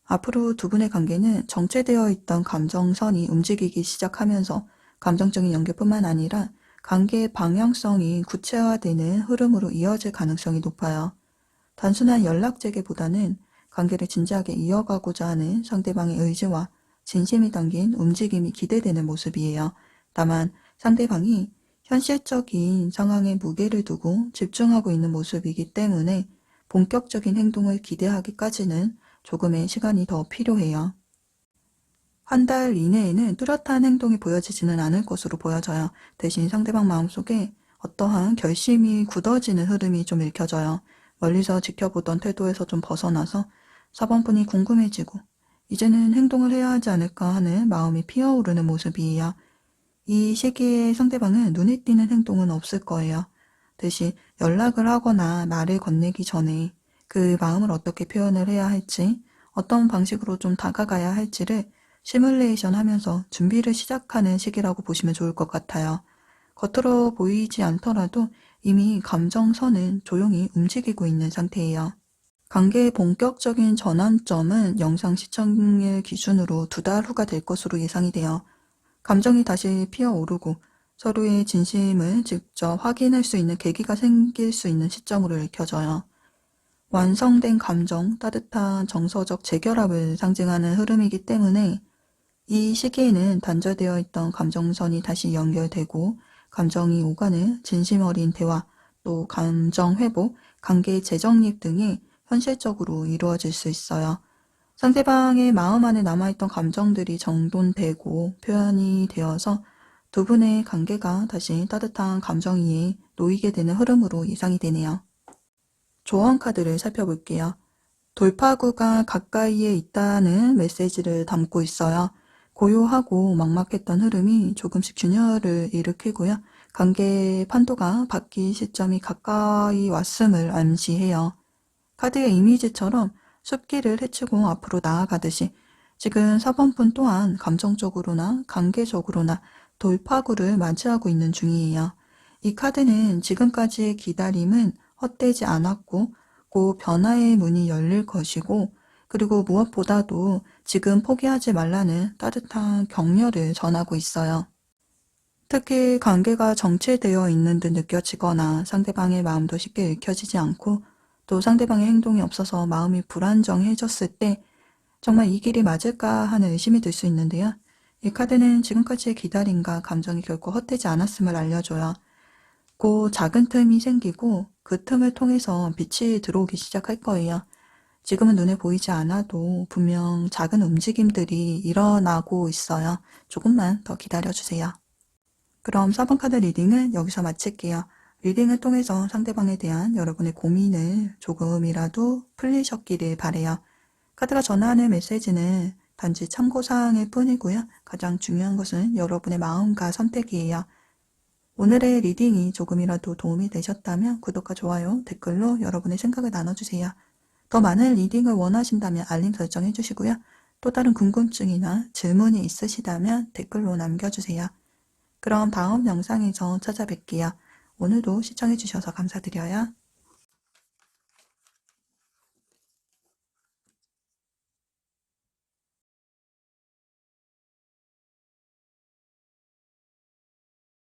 앞으로 두 분의 관계는 정체되어 있던 감정선이 움직이기 시작하면서 감정적인 연결뿐만 아니라 관계의 방향성이 구체화되는 흐름으로 이어질 가능성이 높아요. 단순한 연락 재개보다는 관계를 진지하게 이어가고자 하는 상대방의 의지와 진심이 담긴 움직임이 기대되는 모습이에요. 다만 상대방이 현실적인 상황에 무게를 두고 집중하고 있는 모습이기 때문에 본격적인 행동을 기대하기까지는 조금의 시간이 더 필요해요. 한 달 이내에는 뚜렷한 행동이 보여지지는 않을 것으로 보여져요. 대신 상대방 마음속에 어떠한 결심이 굳어지는 흐름이 좀 읽혀져요. 멀리서 지켜보던 태도에서 좀 벗어나서 4번분이 궁금해지고 이제는 행동을 해야 하지 않을까 하는 마음이 피어오르는 모습이에요. 이 시기에 상대방은 눈에 띄는 행동은 없을 거예요. 대신 연락을 하거나 말을 건네기 전에 그 마음을 어떻게 표현을 해야 할지, 어떤 방식으로 좀 다가가야 할지를 시뮬레이션 하면서 준비를 시작하는 시기라고 보시면 좋을 것 같아요. 겉으로 보이지 않더라도 이미 감정선은 조용히 움직이고 있는 상태예요. 관계의 본격적인 전환점은 영상 시청일 기준으로 2달 후가 될 것으로 예상이 돼요. 감정이 다시 피어오르고 서로의 진심을 직접 확인할 수 있는 계기가 생길 수 있는 시점으로 읽혀져요. 완성된 감정, 따뜻한 정서적 재결합을 상징하는 흐름이기 때문에 이 시기에는 단절되어 있던 감정선이 다시 연결되고 감정이 오가는 진심 어린 대화, 또 감정 회복, 관계 재정립 등이 현실적으로 이루어질 수 있어요. 상대방의 마음 안에 남아있던 감정들이 정돈되고 표현이 되어서 두 분의 관계가 다시 따뜻한 감정 위에 놓이게 되는 흐름으로 예상이 되네요. 조언 카드를 살펴볼게요. 돌파구가 가까이에 있다는 메시지를 담고 있어요. 고요하고 막막했던 흐름이 조금씩 균열을 일으키고요. 관계의 판도가 바뀔 시점이 가까이 왔음을 암시해요. 카드의 이미지처럼 숲길을 헤치고 앞으로 나아가듯이 지금 4번분 또한 감정적으로나 관계적으로나 돌파구를 맞이하고 있는 중이에요. 이 카드는 지금까지의 기다림은 헛되지 않았고 곧 변화의 문이 열릴 것이고 그리고 무엇보다도 지금 포기하지 말라는 따뜻한 격려를 전하고 있어요. 특히 관계가 정체되어 있는 듯 느껴지거나 상대방의 마음도 쉽게 읽혀지지 않고 또 상대방의 행동이 없어서 마음이 불안정해졌을 때 정말 이 길이 맞을까 하는 의심이 들 수 있는데요. 이 카드는 지금까지의 기다림과 감정이 결코 헛되지 않았음을 알려줘요. 곧 작은 틈이 생기고 그 틈을 통해서 빛이 들어오기 시작할 거예요. 지금은 눈에 보이지 않아도 분명 작은 움직임들이 일어나고 있어요. 조금만 더 기다려주세요. 그럼 4번 카드 리딩은 여기서 마칠게요. 리딩을 통해서 상대방에 대한 여러분의 고민을 조금이라도 풀리셨기를 바래요. 카드가 전하는 메시지는 단지 참고사항일 뿐이고요. 가장 중요한 것은 여러분의 마음과 선택이에요. 오늘의 리딩이 조금이라도 도움이 되셨다면 구독과 좋아요, 댓글로 여러분의 생각을 나눠주세요. 더 많은 리딩을 원하신다면 알림 설정 해주시고요. 또 다른 궁금증이나 질문이 있으시다면 댓글로 남겨주세요. 그럼 다음 영상에서 찾아뵐게요. 오늘도 시청해주셔서 감사드려요.